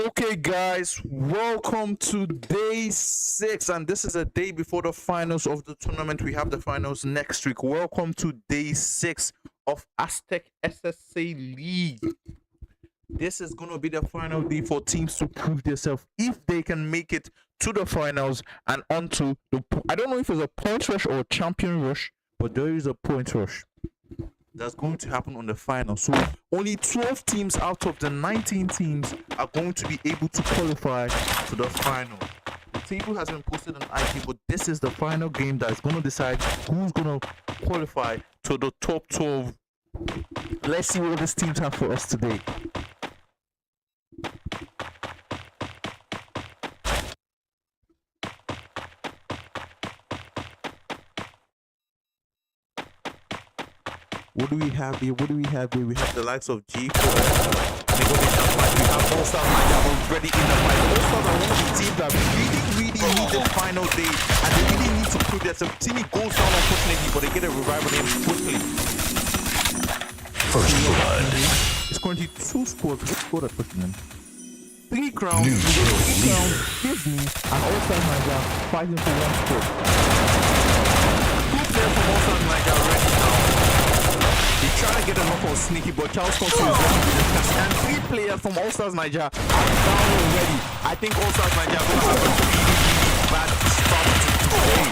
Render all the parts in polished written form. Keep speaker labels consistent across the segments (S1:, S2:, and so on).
S1: Okay, guys, welcome to day 6, and this is a day before the finals of the tournament. We have the finals next week. Welcome to day 6 of Aztec Ssa League. This is going to be the final day for teams to prove themselves if they can make it to the finals and onto the. I don't know if it's a point rush or a champion rush, but there is a point rush that's going to happen on the final. So only 12 teams out of the 19 teams are going to be able to qualify to the final. The table has been posted on IG, but this is the final game that is going to decide who's going to qualify to the top 12. Let's see what these teams have for us today. What do we have here? We have the likes of G4. We have All-Stars already in the fight. All-Stars are one of the teams that really need the final day, and they really need to prove themselves. Timmy goes down unfortunately, but they get a revival on him quickly.
S2: First blood.
S1: It's currently 2 scores. What score are pushing him? 3 crowns.
S2: New
S1: crowns. Disney and All-Stars Niger fighting for 1 score. 2 players from All-Stars Niger already now. Trying to get a knock on Sneaky, but Charles Fox is ready with the cast. And 3 players from All-Stars Niger are down already. I think All-Stars Niger are going to have a really bad start to today.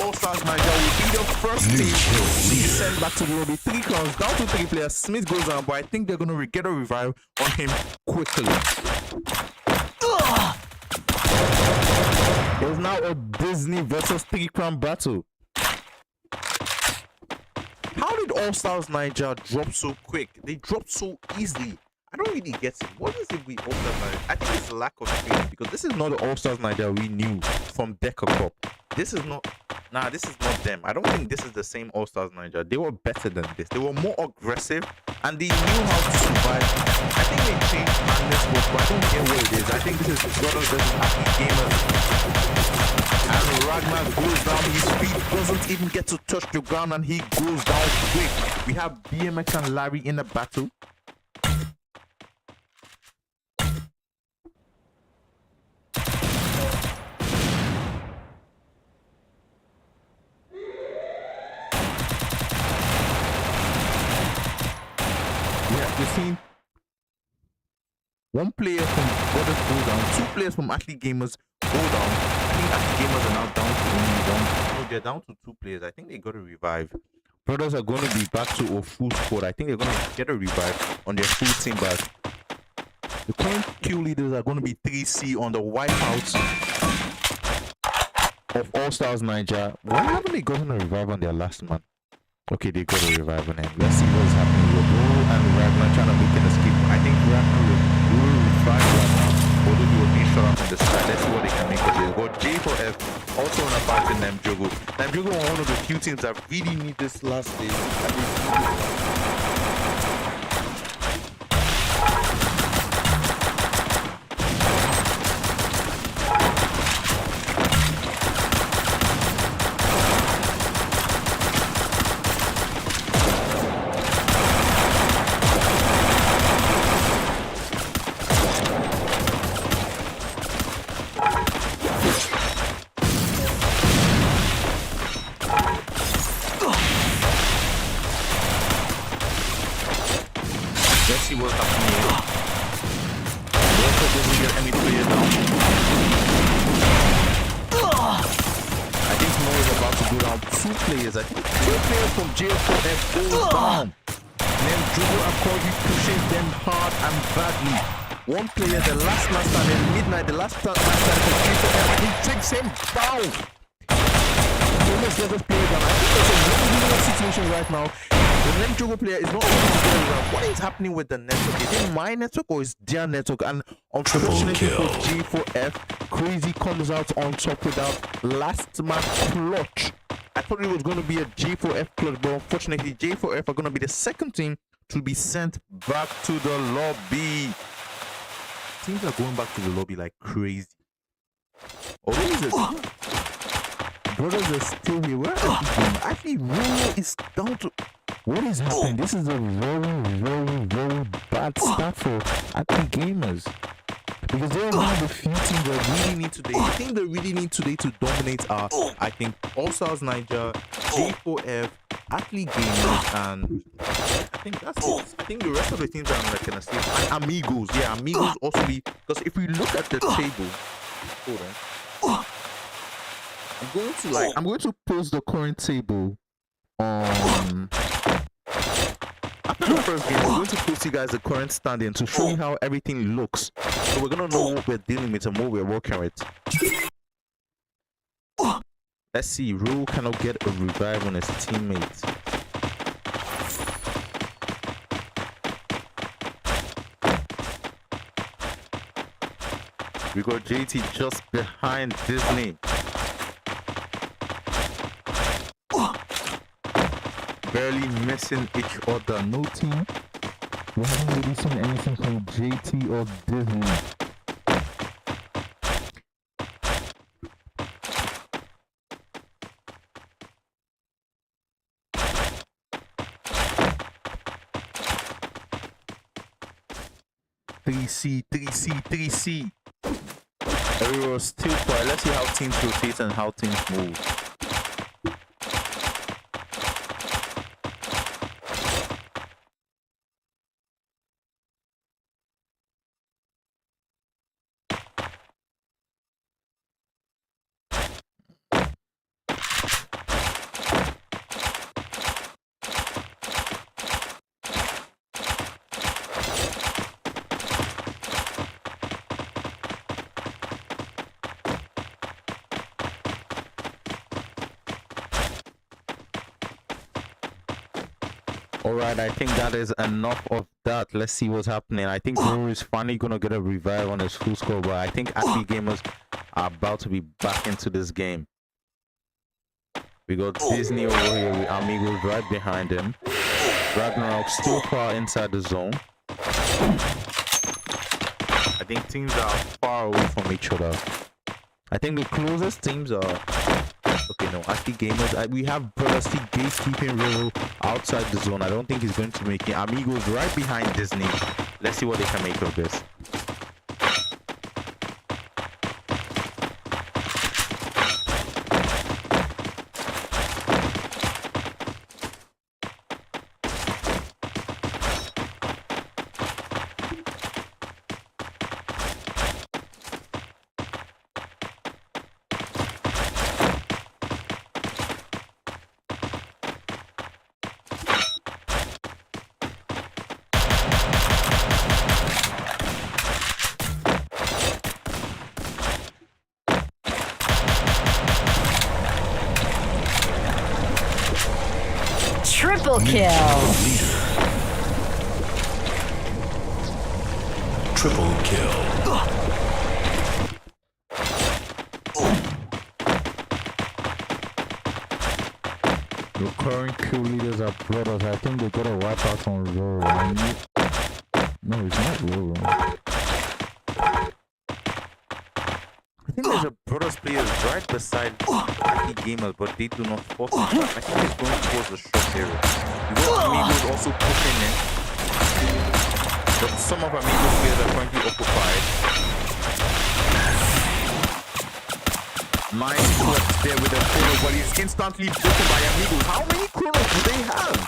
S1: All-Stars Niger will be the first team to be sent back to the lobby. 3 crowns, down to 3 players. Smith goes down, but I think they're going to get a revive on him quickly. There's now a Disney versus 3 crown battle. How did All-Stars Niger drop so quick? They dropped so easily. I don't really get it. What is it with All-Stars Niger? I think it's lack of training, because this is not the All-Stars Niger we knew from Deca Cup. This is not them. I don't think this is the same All-Stars Niger. They were better than this. They were more aggressive and they knew how to survive. I think they changed madness, but I don't get what it is. I think this is Brothers versus Athlete Gamers. And Ragnar goes down, his feet doesn't even get to touch the ground and he goes down quick. We have BMX and Larry in a battle. We've seen 1 player from Brothers go down, 2 players from Athlete Gamers go down. I think Athlete Gamers are now down to only 1. No, they're down to 2 players. I think they got a revive. Brothers are going to be back to a full squad. I think they're going to get a revive on their full team back. The current kill leaders are going to be 3C on the wipeouts of All-Stars Niger. Why haven't they gotten a revive on their last man? Okay, they got a revive on him. Let's see what's happening with Bro and Ragnar trying to make an escape. I think Ragnar will revive Ragnar, although he will be shot out from the side. Let's see what they can make of it. Got J4F also on a fight in Namjogo. Namjogo are one of the few teams that really need this last day. Let's see what's happening here. Also doesn't get any player down. I think Mo is about to go down 2 players. I think 2 players from J4F goes down. And then Jugo and Corby pushes them hard and badly. 1 player, the last man standing, Midnight, the last man standing for J4F, and he takes him down. He almost gets this player down. I think it's a really situation right now. The Nemjogo player is not able to get around. What is happening with the network? Is it my network or is their network? And unfortunately for G4F, Crazy comes out on top with that last match clutch. I thought it was going to be a G4F clutch, but unfortunately J4F are going to be the second team to be sent back to the lobby. Teams are going back to the lobby like crazy. Oh, what is it? Brothers are still here. Where are they? Actually, Rolo is down to... What is happening? This is a very bad start for Athlete Gamers. Because they're one of the few teams that really need today. I think they really need today to dominate our, I think, All Stars Niger, J4F, Athlete Gamers, and I think that's it. I think the rest of the teams are like gonna see. And Amigos, yeah, Amigos also be, because if we look at the table, hold on. I'm going to post the current table on after the first game. I'm going to post you guys the current standing to show you how everything looks, so we're gonna know what we're dealing with and what we're working with. Let's see. Rule cannot get a revive on his teammates. We got JT just behind Disney. Barely missing each other. No team. We haven't really seen anything from JT or Disney. Three C. Everyone's still quiet. Let's see how teams rotate and how teams move. Alright, I think that is enough of that. Let's see what's happening. I think Ruru is finally gonna get a revive on his full score, but I think Athlete Gamers are about to be back into this game. We got Disney over here with Amigos right behind him. Ragnarok still far inside the zone. I think teams are far away from each other. I think the closest teams are... Okay, no, Athlete Gamers. We have Brother Steve gatekeeping Ruru outside the zone. I don't think he's going to make it. Amigos right behind Disney. Let's see what they can make of this.
S2: Triple kill.
S3: Triple kill.
S1: The current kill leaders are brothers. I think they got a wipe out on Roro. No, it's not Roro. I think there's a brothers players right beside Athlete Gamers, but they do not force it. I think he's going towards the short area. You got Amigos also pushing in, but some of Amigos players are currently occupied. Nice clutch there with a chrono, but he's instantly broken by Amigos. How many chronos do they have?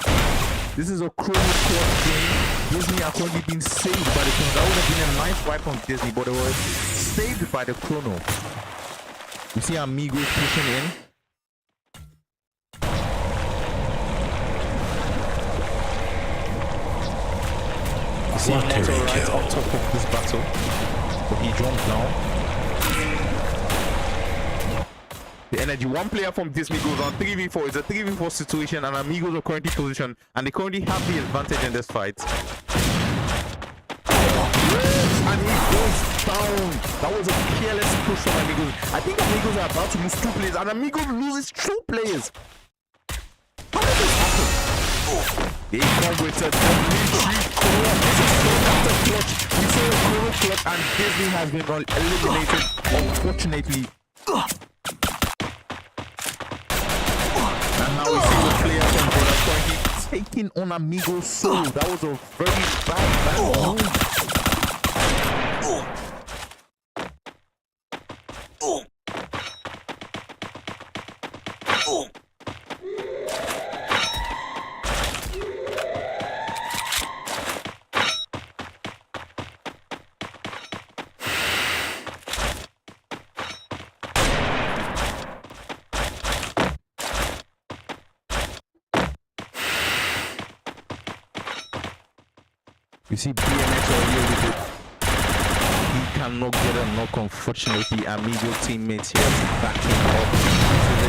S1: This is a chrono clutch game. Disney are currently being saved by the chrono. That would have been a nice wipe on Disney, but it was saved by the chrono. You see Amigos pushing in. You see Motor right on top of this battle, but he jumped down. The energy, one player from Disney goes on 3v4. It's a 3v4 situation, and Amigos are currently positioned, and they currently have the advantage in this fight. And he goes down. That was a careless push from Amigos. I think Amigos are about to lose 2 players, and Amigos loses 2 players. How did this happen? They come with a WG clutch. This is clutch after clutch. We saw a chrono clutch, and Disney has been eliminated, unfortunately. And now we see the player from Brother currently taking on Amigos' soul. That was a very bad move. You see BMX earlier with it. He cannot get a knock, unfortunately. Amigo teammates here to back him up.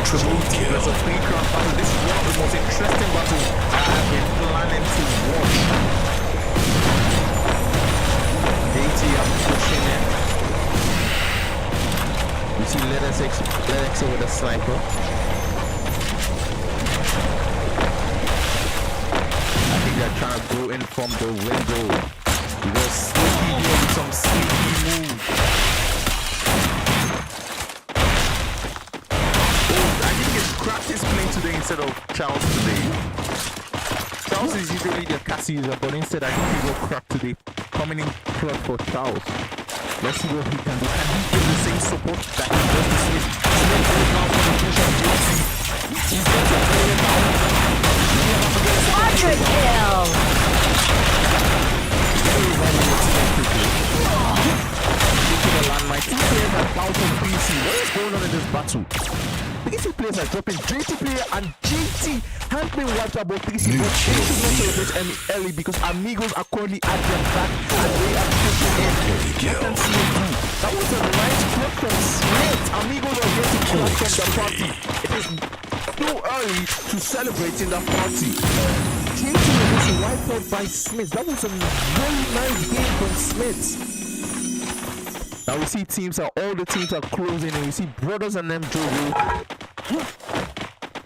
S1: So the GT versus 3-crown battle. This is one of the most interesting battles I have been planning to watch. JT are pushing in. You see Lennox with a sniper. I think they're trying to go in from the window. He was sneaky here with some sneaky moves. Oh, I think it's Craft is playing today instead of Charles today. Charles is usually the Cassie user, but instead I think he will Craft today. Coming in club for Charles. Let's see what he can do. Can he give the same support that he does to Smith? Smith goes now for the push of JC. He's got to play it now.
S2: Quadra kill!
S1: My two players are bouncing PC. What is going on in this battle? PC players are dropping. JT player and JT have been wiped out, but PC should not celebrate any early because Amigos are currently at their back and they are pushing in. That was a nice clip from Smith. Amigos are here to collect from the party. It is too early to celebrate in the party. JT was wiped out by Smith. That was a very nice game from Smith. Now we see all the teams are closing and we see Brothers and them Jojo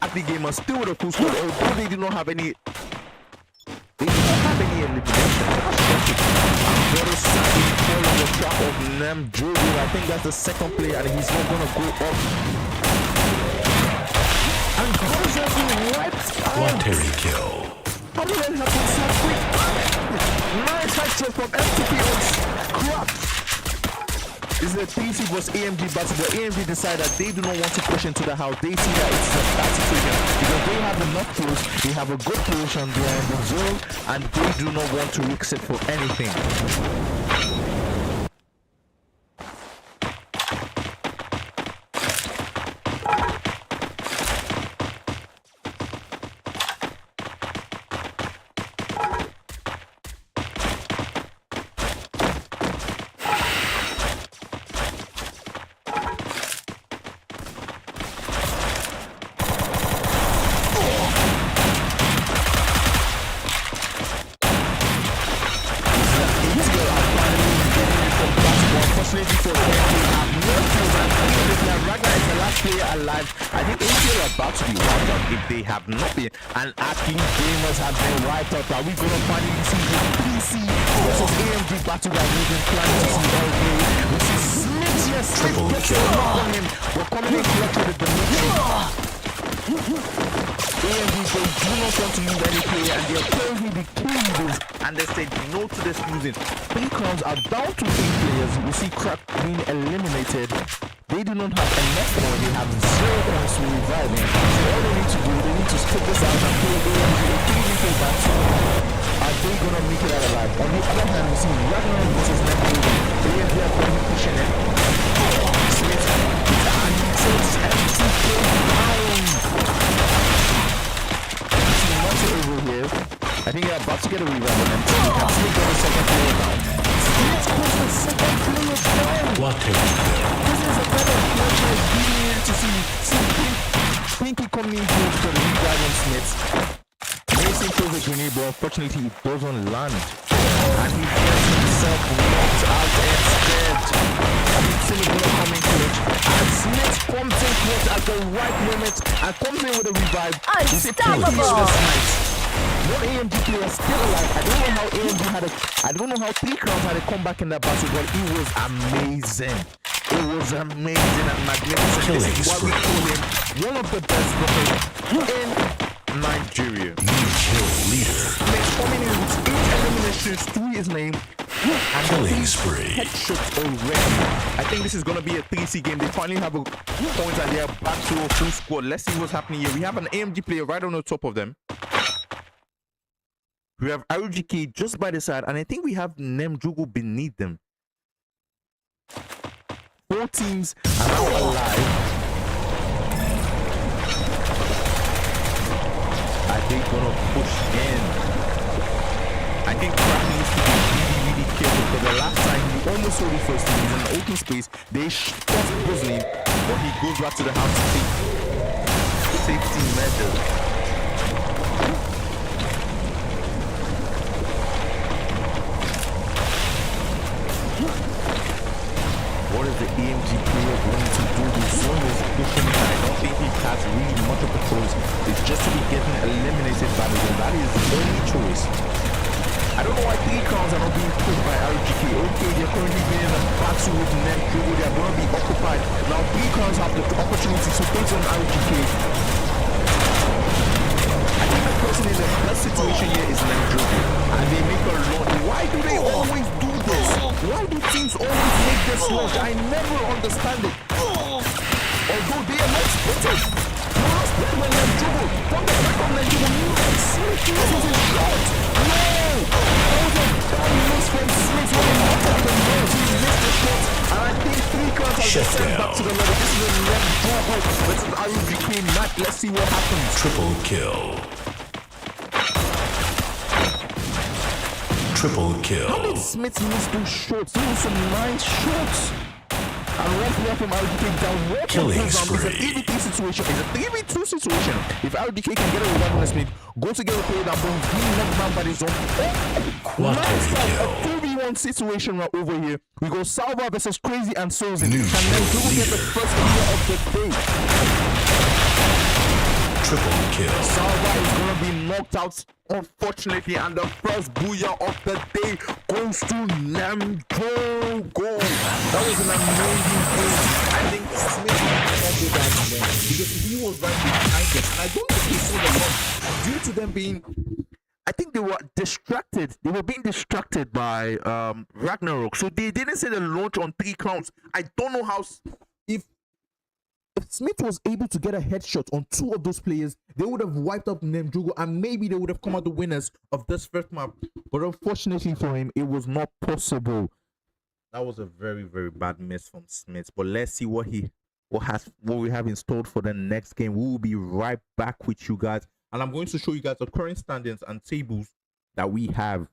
S1: at the game are still with a full squad, although they do not have any elimination. Brothers sadly fall on the trap of them Jojo. I think that's the second player and he's not gonna go up. And Brothers have been wiped out.
S3: Voluntary kill.
S1: How did that happen so quick? Nice headshot from FTP on Crap. This is a PC vs AMG battle, but AMG decide that they do not want to push into the house. They see that it's a bad situation because they have enough kills, they have a good position there in the zone, and they do not want to risk it for anything. I think ATL are about to be wiped out if they have not been, and Athlete Gamers have been wiped out. Are we going to finally see the PC versus AMG battle that we've been planning to see all day? We see Smith, yes, triple kill on him. We're coming in clutch with the AMG, they do not want to lose any player, and they are currently the kill leaders, and they say no to this losing. 3 crowns are down to 8 players. We see Crack being eliminated. They do not have enough points. They have 0 points to revive him. So all they need to do, they need to split this out and play AMG a 3v4 battle. Are they going to make it out alive? On the other hand, we see Ragnarok versus Nebula. AMG are going to be pushing it. Smith and he takes MCK down. You see Monty over here. I think they're about to get a revive on them. So you can still get a second player down. Smith puts the second player down.
S3: What
S1: This is a better picture of being to see Pinky coming in close to the revive on Smith. Mason throws a grenade, but unfortunately it doesn't land. And he gets himself knocked out instead. And he's still going to come in clutch. And Smith comes in clutch at the right moment and comes in with a revive.
S2: Unstoppable!
S1: One AMG player still alive. I don't know how 3 crowns had a comeback in that battle, but it was amazing. It was amazing and magnificent. This is why we call him one of the best rockers in Nigeria. Next coming in with 8 eliminations to his name. And
S3: killing spree.
S1: Headshots already. I think this is gonna be a 3C game. They finally have a point and they are back to a full squad. Let's see what's happening here. We have an AMG player right on the top of them. We have RGK just by the side, and I think we have Nemjugo beneath them. 4 teams are now alive. Are they gonna push in? I think Crack needs to be really careful because the last time he almost saw the first team. He's in the open space. They stop puzzling, but he goes back to the house to take safety measures. What is the AMG player going to do? The zone is pushing him. I don't think he has really much of a choice. It's just to be getting eliminated by the zone. That is the only choice. I don't know why 3 crowns are not being pushed by RGK. Okay, they're currently being in a battle with Ned Drugo. They are going to be occupied. Now 3 crowns have the opportunity to put on RGK. I think the person in the best situation here is Ned Drugo. And they make a lot. Why do they always do this? Why do teams always make this launch? I never understand it. Although they are not spotted. You are spotted by Ned Drugo. From the back of Ned Drugo, you can see this is a shot. No! That was a bad miss from Smith when he knocked out the nose. He missed the shot. And I think 3 crowns have been sent back to the level. This is a Ned Drugo versus RGK match. Let's see what happens.
S3: Triple kill. Triple kill.
S1: How did Smith miss those shots? Those were some nice shots. And right there from RDK down. What
S3: Killing
S1: goes on? It's a
S3: spree.
S1: 3v3 situation. It's a 3v2 situation. If RDK can get a revive on the Smith, go to get a play that bones, being knocked down by the zone. Nice
S3: kill.
S1: a 2v1 situation right over here. We go Salva versus Crazy and Sozin.
S3: New
S1: Can then Google get the
S3: leader.
S1: first kill of the day?
S3: Triple kill.
S1: Salva is going to be knocked out, unfortunately, and the first booyah of the day goes to Namjogo. That was an amazing play. I think Smith can't do that again because he was right behind them, and I don't think he saw the launch due to them being. I think they were distracted. They were being distracted by Ragnarok, so they didn't see the launch on 3 counts. I don't know how. If Smith was able to get a headshot on 2 of those players, they would have wiped up Namjogo and maybe they would have come out the winners of this first map. But unfortunately for him, it was not possible. That was a very, very bad miss from Smith. But let's see what we have installed for the next game. We will be right back with you guys. And I'm going to show you guys the current standings and tables that we have.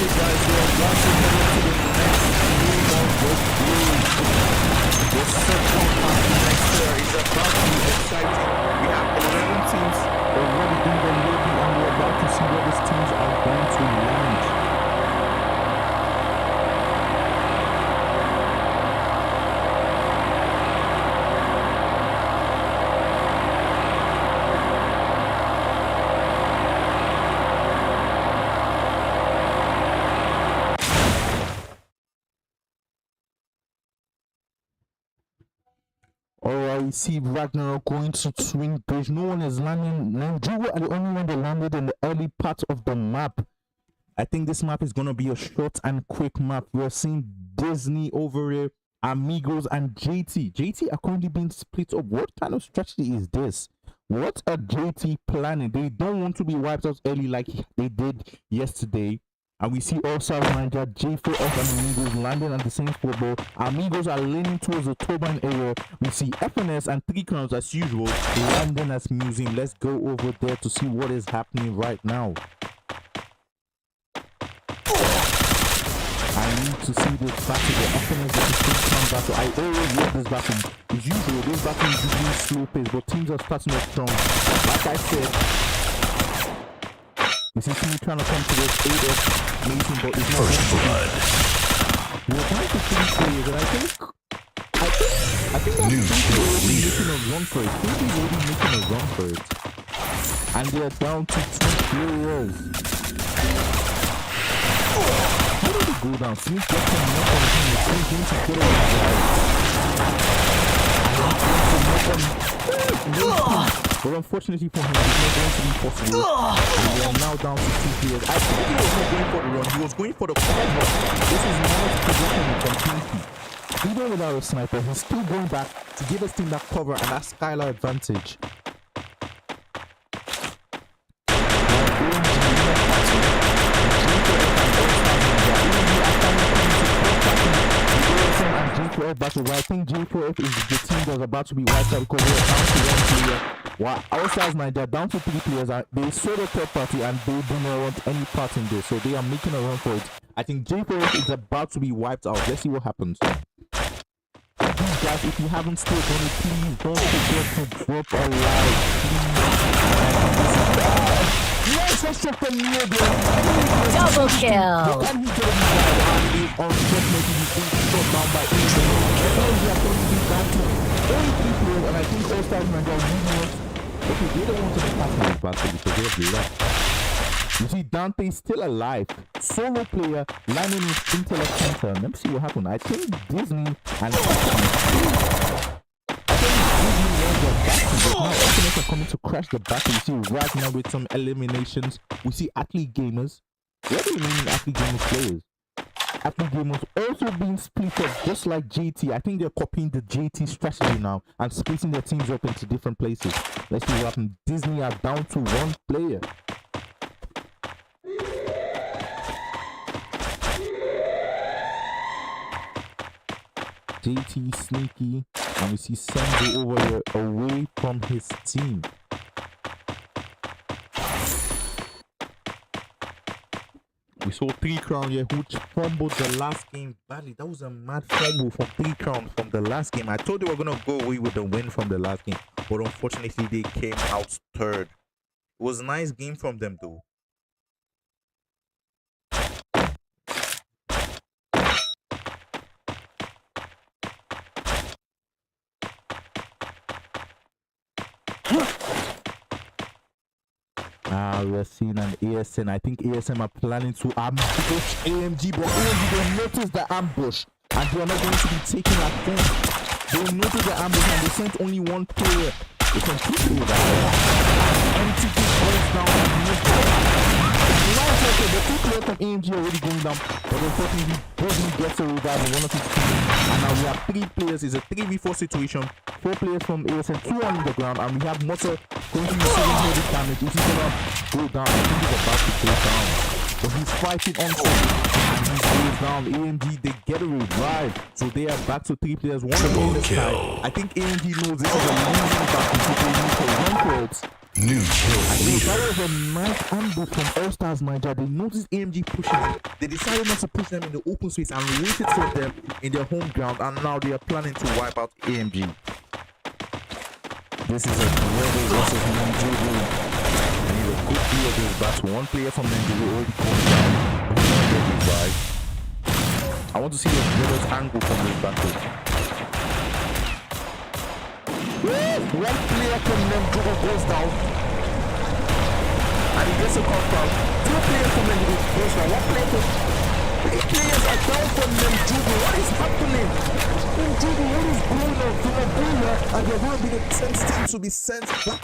S1: Okay, guys, we are about to head on to the next game of the day. The second half next year is about to be exciting. We have 11 teams already in the lobby, and we're about to see where these teams are going to land. Alright, we see Ragnarok going to swing bridge. No one is landing. Nigeria are the only one that landed in the early part of the map. I think this map is going to be a short and quick map. We're seeing Disney over here, Amigos, and JT. JT are currently being split up. What kind of strategy is this? What are JT planning? They don't want to be wiped out early like they did yesterday. And we see also Niger, J4F and Amigos landing at the same football. Amigos are leaning towards the turbine area. We see FNS and 3 Crowns as usual landing as museum. Let's go over there to see what is happening right now. I need to see this battle, the FNS versus 3 Crowns battle. I always love this battle. As usual, this battle is usually slow pace, but teams are starting off strong. Like I said, we see team trying to come to this AF meeting, but it's not
S3: First blood.
S1: we're going to 3 players, and I think that
S3: New kill leader.
S1: making a run for it. Think he's already making a run for it. And they're down to 2 players. How did it go down? Smith gets him knock on him. He's going to get it. But unfortunately for him, it's not going to be possible. And we are now down to 2 players. I think he was not going for the run. He was going for the cover. This is nice positioning from Pinky. Even without a sniper, he's still going back to give his team that cover and that Skylar advantage. J4F battle, but I think J4F is the team that's about to be wiped out because we're down to 1 player. While outside Niger down to 3 players, they saw the third party and they do not want any part in this, so they are making a run for it. I think J4F is about to be wiped out. Let's see what happens. Please guys, if you haven't still done it, please don't forget to drop a like. Yes, let's check the near there.
S2: Double kill.
S1: And he did unfortunately he's being shot down by each other. We are going to be down to only 3 players, and I think all stars Niger really want. Okay, they don't want to be passing this battle because they have left. You see, Dante is still alive. Solo player landing in intellect center. Let me see what happened. I think Disney and Disney are coming to crash the battle. You see Ragnar with some eliminations. We see athlete gamers. What do you mean athlete gamers players? Athlete gamers also being split up just like JT. I think they're copying the JT strategy now and splitting their teams up into different places. Let's see what happens. Disney are down to 1 player. JT sneaky, and we see Senzo over here away from his team. We saw 3 Crown here, which fumbled the last game badly. That was a mad fumble from 3 Crown from the last game. I thought they were gonna go away with the win from the last game, but unfortunately they came out third. It was a nice game from them though. We're seeing an ASN. I think ASM are planning to ambush AMG, but AMG they noticed the ambush and they are not going to be taking at them. They noticed the ambush and they sent only 1 player. They sent 2 players out there. MTP goes down and moves down. The 2 players from AMG are already going down, but unfortunately Disney gets a revive in one of his teams. And now we have 3 players. It's a 3v4 situation. 4 players from ASN, 2 on the ground, and we have Motor going to be receiving this damage. Is he gonna go down? I think he's about to go down. But he's fighting on and he goes down. AMG, they get a revive. So they are back to 3 players. 1 on the side. I think AMG knows this is a losing battle, so they need to run for it.
S3: New kill
S1: That
S3: leader.
S1: was a nice ambush from All Stars Nigeria. They noticed AMG pushing them. They decided not to push them in the open space and waited for them in their home ground, and now they are planning to wipe out AMG. This is a VERDE versus Nigeria. I need a good view of this battle. One player from Nigeria already comes down. I want to see the VERDE's angle from this battle. One player from Nigeria goes down. And he gets a confirm. Two players from Nigeria goes down. One player from... Three players are down from Nigeria. What is happening? Nigeria, what is going on? To Nigeria, and they're going to be the 10th team to be sent back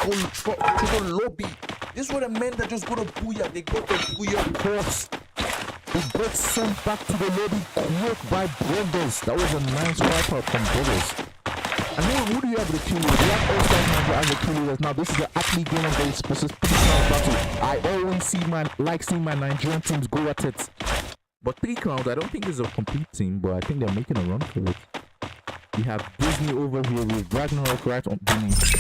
S1: to the lobby. This were the men that just got a booyah. They got the booyah course. They got sent back to the lobby quick by Brothers. That was a nice wipeout from Brothers. And who do you have the Q leaders? You have All Stars Nigeria as the Q leaders. Now this is the athlete game of the specific battle. I always seeing my Nigerian teams go at it. But 3 crowns, I don't think it's a complete team, but I think they're making a run for it. We have Disney over here with Ragnarok right on beneath.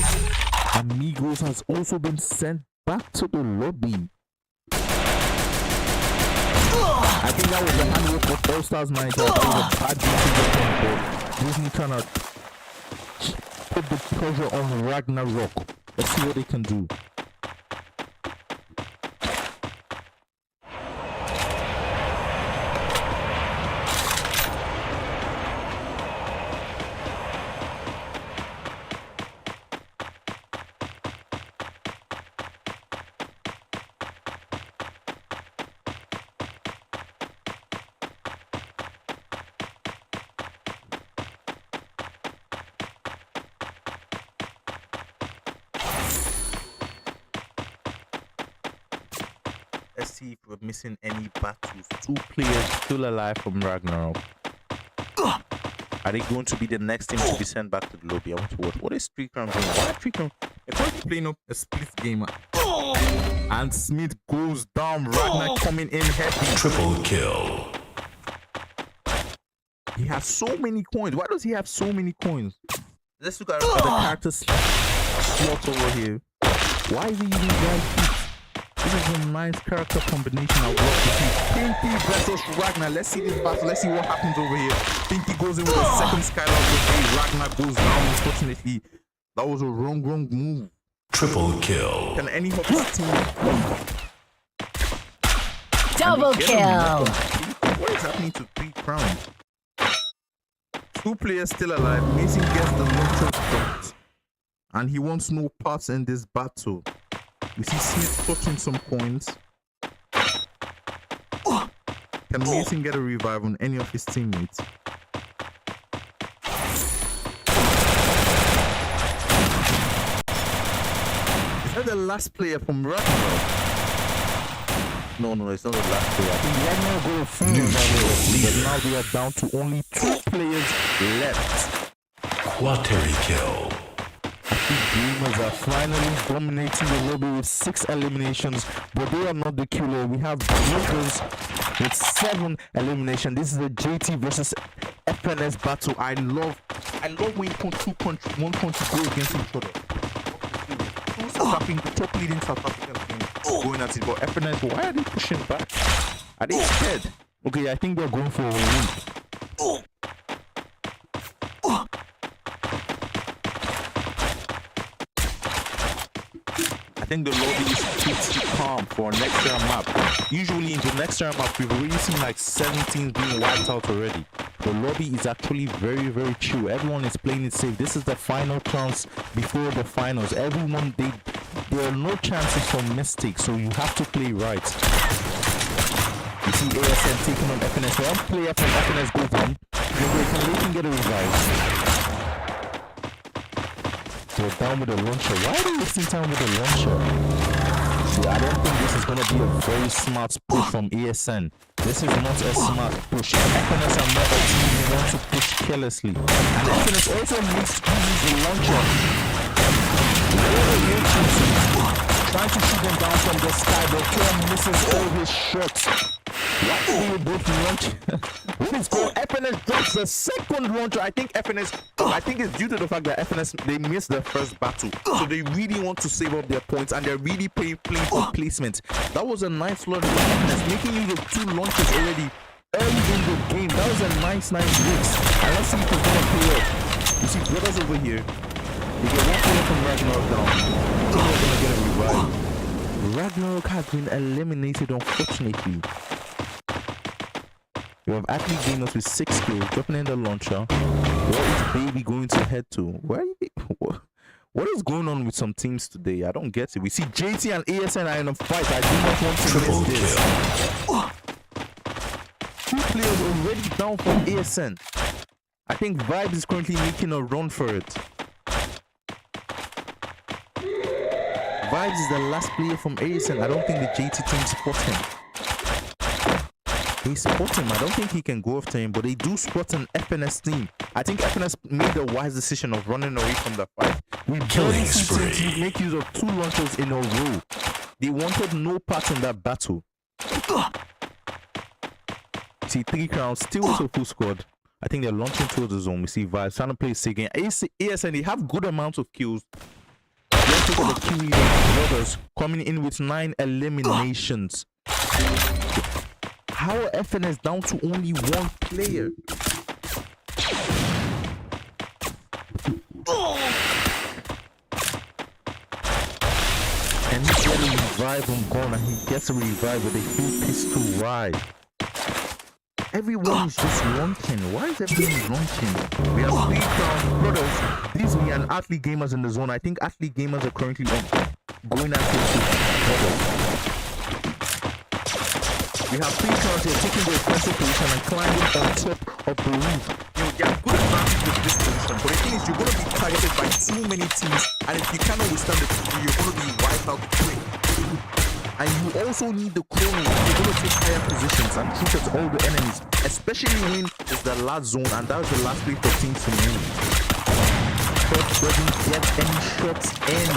S1: Amigos has also been sent back to the lobby. I think that was the handwork of All Stars Nigeria. That was a bad decision. Disney trying to put the pressure on Ragnarok. Let's see what they can do. Let's see if we're missing any battles. 2 players still alive from Ragnarok. Are they going to be the next team to be sent back to the lobby? I want to watch. What is 3 crowns doing? Why 3 crowns? They're currently playing up a split game. And Smith goes down. Ragnar coming in heavy.
S3: Triple kill.
S1: He has so many coins. Why does he have so many coins? Let's look at the character slots over here. Why is he using guys feet? This is a nice character combination. I love to see Pinky versus Ragnar. Let's see this battle. Let's see what happens over here. Pinky goes in with a second Skylark with Ragnar goes down. Unfortunately, that was a wrong move.
S3: Triple kill.
S1: Can any of his team
S2: Double kill.
S1: What is happening to 3 crowns? 2 players still alive. Mason gets the launcher stopped. And he wants no parts in this battle. We see Smith touching some coins. Can Mason get a revive on any of his teammates? Is that the last player from Ragnarok? No, it's not the last player. I think Ragnarok go through, but now they are down to only 2 players left.
S3: Quateri kill.
S1: Dreamers are finally dominating the lobby with 6 eliminations, but they are not the killer. We have Brothers with 7 eliminations. This is a JT versus FNS battle. I love when one country go against each other. The top leading South African team going at it, but FNS, why are they pushing back? Are they scared? Okay, I think they're going for a win. I think the lobby is pretty calm for a next year map. Usually in the next year map, we've already seen like 17 being wiped out already. The lobby is actually very chill. Everyone is playing it safe. This is the final chance before the finals. Everyone, there are no chances for mistakes, so you have to play right. You see ASN taking on FNS. One player from FNS goes down. They can get a revive. They're down with the launcher. Why are they wasting time with the launcher? See, I don't think this is going to be a very smart push from ASN. This is not a smart push. FNS are not a team who want to push carelessly. And FNS also uses the launcher. Trying to shoot them down from the sky, but Killer misses all his shots. Why do you both launch? What is going? FNS drops the second launcher. I think it's due to the fact that FNS they missed their first battle, so they really want to save up their points and they're really playing for placement. That was a nice launch for FNS, making use of 2 launches already early in the game. That was a nice risk. And let's see if it's gonna pay off. You see, brothers over here. They get 1 player from Ragnarok down. They're gonna get a revive. Ragnarok has been eliminated, unfortunately. You have Athlete Gamers with 6 kills, dropping in the launcher. Where is Baby going to head to? What is going on with some teams today? I don't get it. We see JT and ASN are in a fight. I do not want to miss this. 2 players already down from ASN. I think Vibes is currently making a run for it. Vibes is the last player from ASN. I don't think the JT team spot him. They spot him. I don't think he can go after him, but they do spot an FNS team. I think FNS made the wise decision of running away from the fight. We
S3: Killing spree.
S1: make use of 2 launchers in a row. They wanted no part in that battle. See, 3 crowns, still with a full squad. I think they're launching towards the zone. We see Vibes trying to play safe game. ASN, they have good amounts of kills. Let's look at the kill leader brothers coming in with 9 eliminations. How are FNS down to only 1 player? And he's getting a revive on Gon, and he gets a revive with a huge pistol wide. Everyone is just launching. Why is everyone launching? We have 3 crowns, brothers. Disney and Athlete Gamers in the zone. I think Athlete Gamers are currently going after the brothers. We have 3 crowns here taking the offensive position and climbing on top of the roof. You know, they have good advantage with this position, but the thing is, you're going to be targeted by too many teams, and if you cannot withstand the team, you're going to be wiped out quick. And you also need the chrono. You're going to take higher positions and shoot at all the enemies, especially when it's the last zone, and that was the last 3 for teams to move. Shot doesn't get any shots in.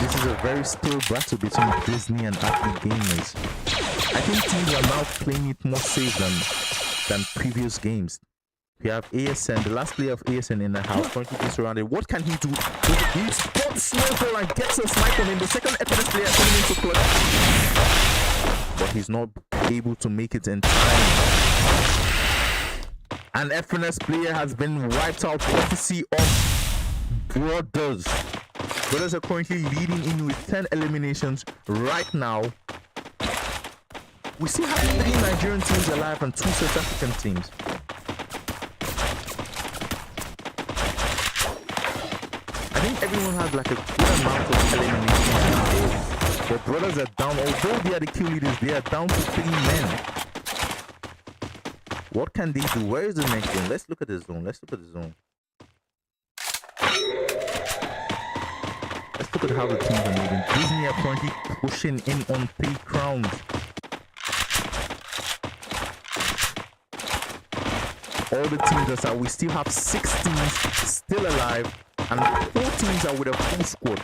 S1: This is a very still battle between Disney and Athlete Gamers. I think teams are now playing it more safe than previous games. We have ASN, the last player of ASN in the house, currently being surrounded. What can he do? He spots Snowball and gets a snipe on him. The second FNS player coming into clutch. But he's not able to make it in time. An FNS player has been wiped out courtesy of Brothers. Brothers are currently leading in with 10 eliminations right now. We still have 3 Nigerian teams alive and 2 South African teams. I think everyone has like a good amount of eliminations. The brothers are down, although they are the kill leaders, they are down to 3 men. What can they do? Where is the next zone? Let's look at the zone. Let's look at the zone. Let's look at how the teams are moving. Disney are currently pushing in on 3 crowns. All the teams are, we still have 6 teams still alive, and 4 teams are with a full squad.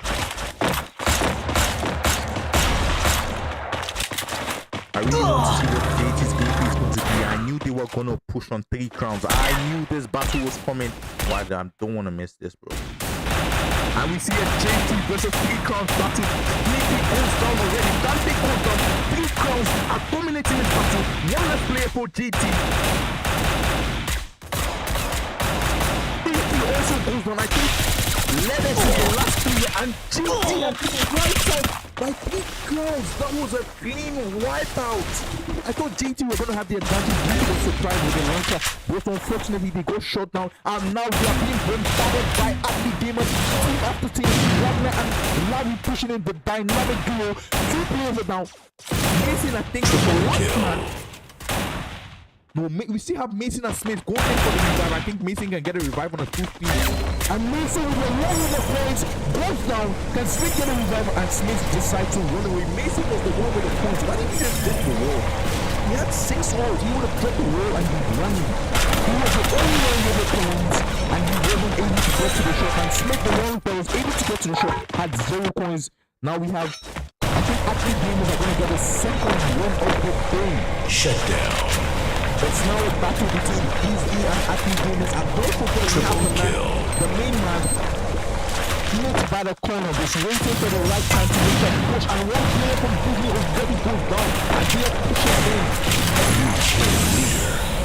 S1: I really want to see what JT's gameplay is going to be. I knew they were going to push on 3 crowns. I knew this battle was coming. Why? I don't want to miss this, bro. And we see a JT versus 3 crowns battle. 3 goes down already. Dante goes down. 3 crowns are dominating this battle. 1 less player for JT. Also goes on. I think Levis is the last player, and JT has been wiped out by 3 crowns. That was a clean wipeout. I thought JT were going to have the advantage due to the surprise with the launcher, but unfortunately they got shot down, and now they are being bombarded by Athlete Gamers. Team after team, Wagner and Larry pushing in the dynamic duo. 2 players are down. Mason, I think, is the last man. No, we still have Mason and Smith going in for the revive. I think Mason can get a revive on a 2 speed. And Mason with a long of the points goes down. Can Smith get a revive and Smith decides to run away? Mason was the one with the points. Why didn't he just drop the wall? He had 6 walls. He would have dropped the wall and he'd run. He was the only one with the points and he wasn't able to get to the shot. And Smith, the one that was able to get to the shot, had 0 coins. Now we have, I think, Athlete Gamers are going to get a second win of the game.
S3: Shut down.
S1: It's now a battle between Disney and Athlete Gamers, and don't forget we have the main man, not by the corner, just waiting for the right time to make a push, and one player from Disney already goes down, and they are pushing in.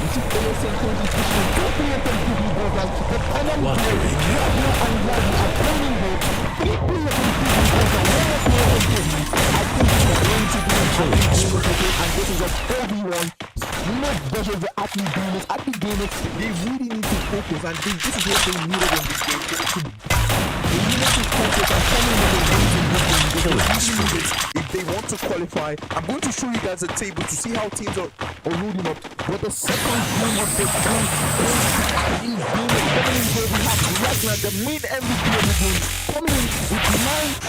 S1: You see players saying currently pushing, two players from Disney goes down, the final player, Ragnar and Ragnar are playing here, three players from Disney goes down, one more player from Disney. I think it's going to be a Athlete Gamers again, and this is a 4v1. Not versus the Athlete Gamers. Athlete Gamers, they really need to focus, and this is what they needed in this game. They needed to focus and come in with a wins in this game because they really need it if they want to qualify. I'm going to show you guys a table to see how teams are loading up. But the second game of the game is Athlete Gamers coming in here. We have Ragnar, the main MVP of the game, coming in with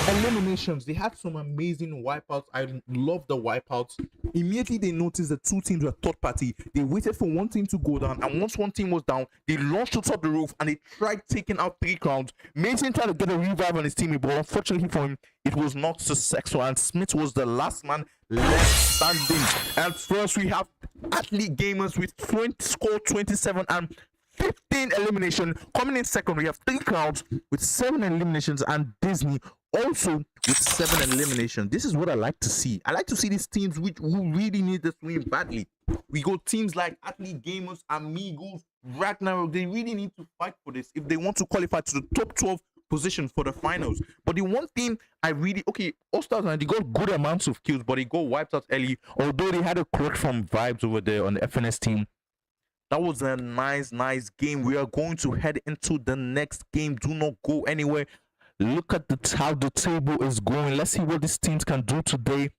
S1: 9 eliminations. They had some amazing wipeouts. I love the wipeouts. Immediately they noticed the two teams were third party. They waited for one team to go down, and once one team was down, they launched atop the roof and they tried taking out 3 crowns. Mason tried to get a revive on his team, but unfortunately for him, it was not successful, and Smith was the last man left standing. And first we have Athlete Gamers with score 27 and 15 elimination. Coming in second, we have 3 crowds with 7 eliminations, and Disney also with 7 eliminations. This is what I like to see. I like to see these teams who really need this win badly. We got teams like Athlete Gamers, Amigos, Ragnarok. They really need to fight for this if they want to qualify to the top 12 position for the finals. But the one thing I really All-Stars, and they got good amounts of kills, but they got wiped out early. Although they had a correct from vibes over there on the FNS team. That was a nice game. We are going to head into the next game. Do not go anywhere. Look at how the table is going. Let's see what these teams can do today.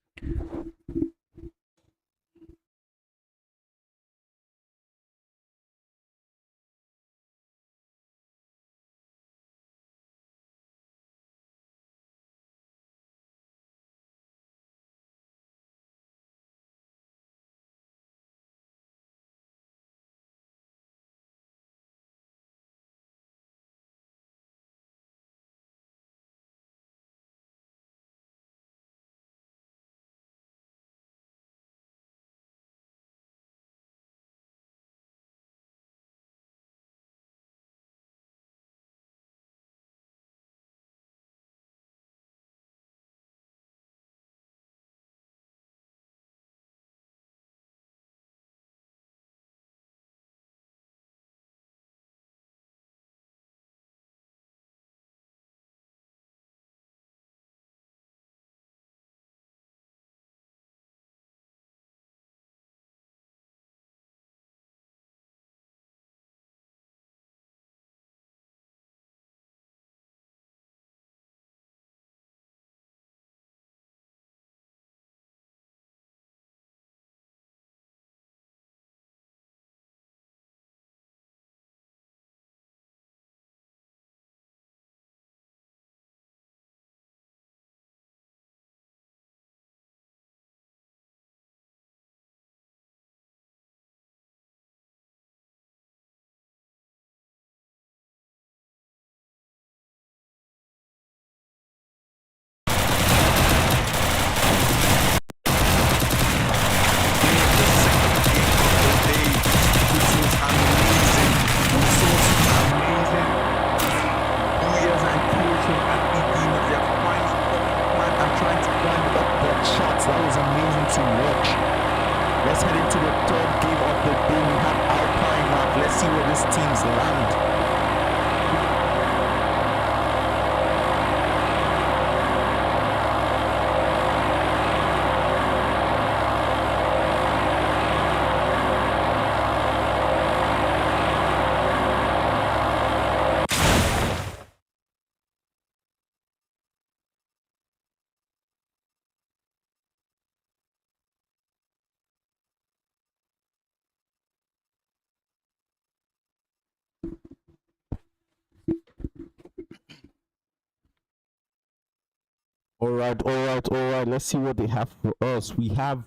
S1: Let's head into the third game of the day. We have Alpine map. Let's see where these teams land. All right. Let's see what they have for us. We have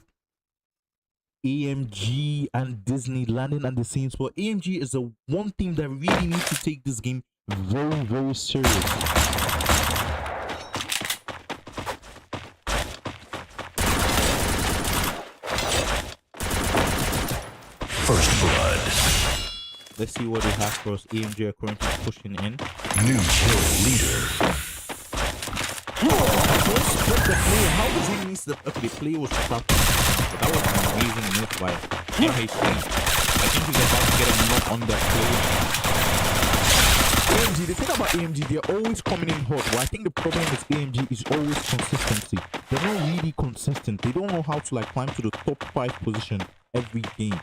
S1: AMG and Disney landing on the same spot. AMG is the one team that really needs to take this game very, very serious.
S3: First blood.
S4: Let's see what they have for us. AMG are currently pushing in.
S3: New kill leader.
S4: Don't split the player. How does he miss the... Okay, the player was trapped. But that was an amazing move by MHC. I think he's about to get a knock on that player. AMG, the thing about AMG, they're always coming in hot. But I think the problem with AMG is always consistency. They're not really consistent. They don't know how to like climb to the top 5 position every game.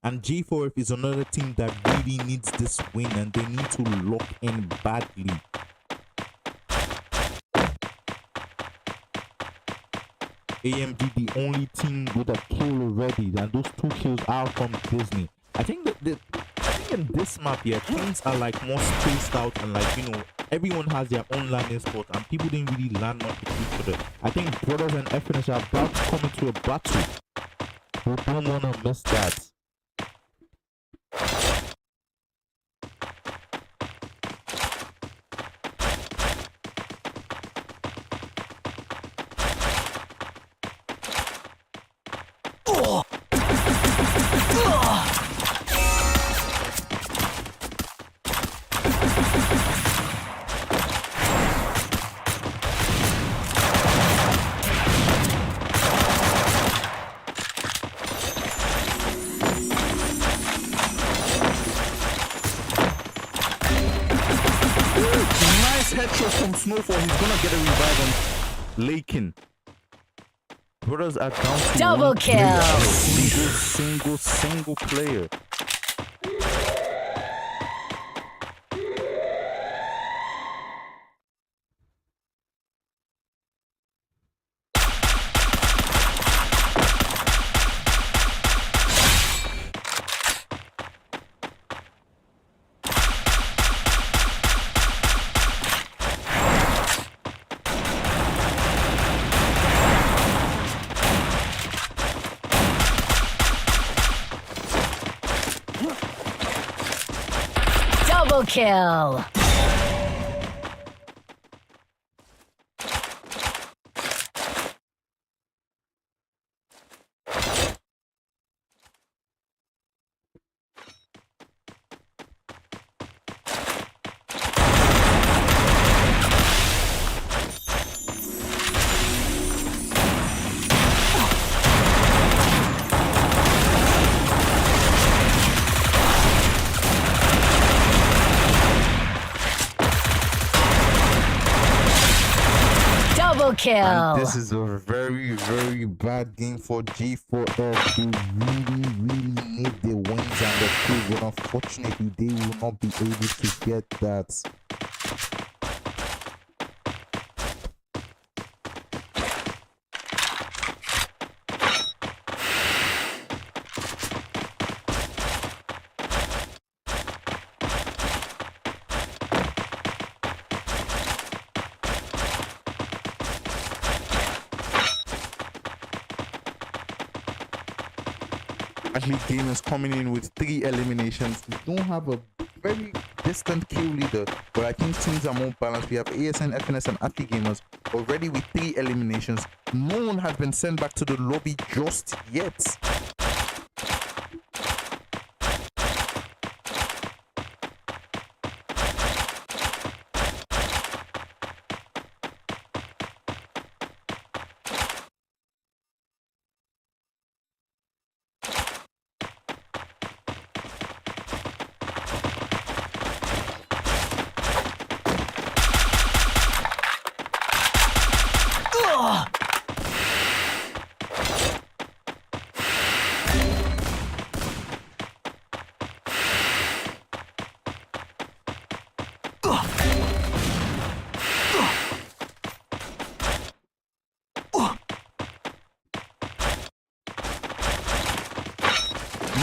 S4: And G4F is another team that really needs this win and they need to lock in badly. AMG the only team with a kill already, and those 2 kills are from Disney. I think in this map here, things are like more spaced out and like, you know, everyone has their own landing spot and people didn't really land much with each other. I think Brothers and FNS are about to come into a battle. We don't want to miss that.
S1: Headshot from Snowfall. He's gonna get a revive on Lakin. Brothers are down to
S2: Double
S1: one
S2: kill.
S1: player. Single player.
S2: Double kill. Kill.
S1: And this is a very bad game for G4F. They really need the wins and the kill, but unfortunately they will not be able to get that. Actually, gamers coming in with 3 eliminations. We don't have a very distant kill leader, but I think teams are more balanced. We have ASN, FNS, and Athlete gamers already with 3 eliminations. No one has been sent back to the lobby just yet.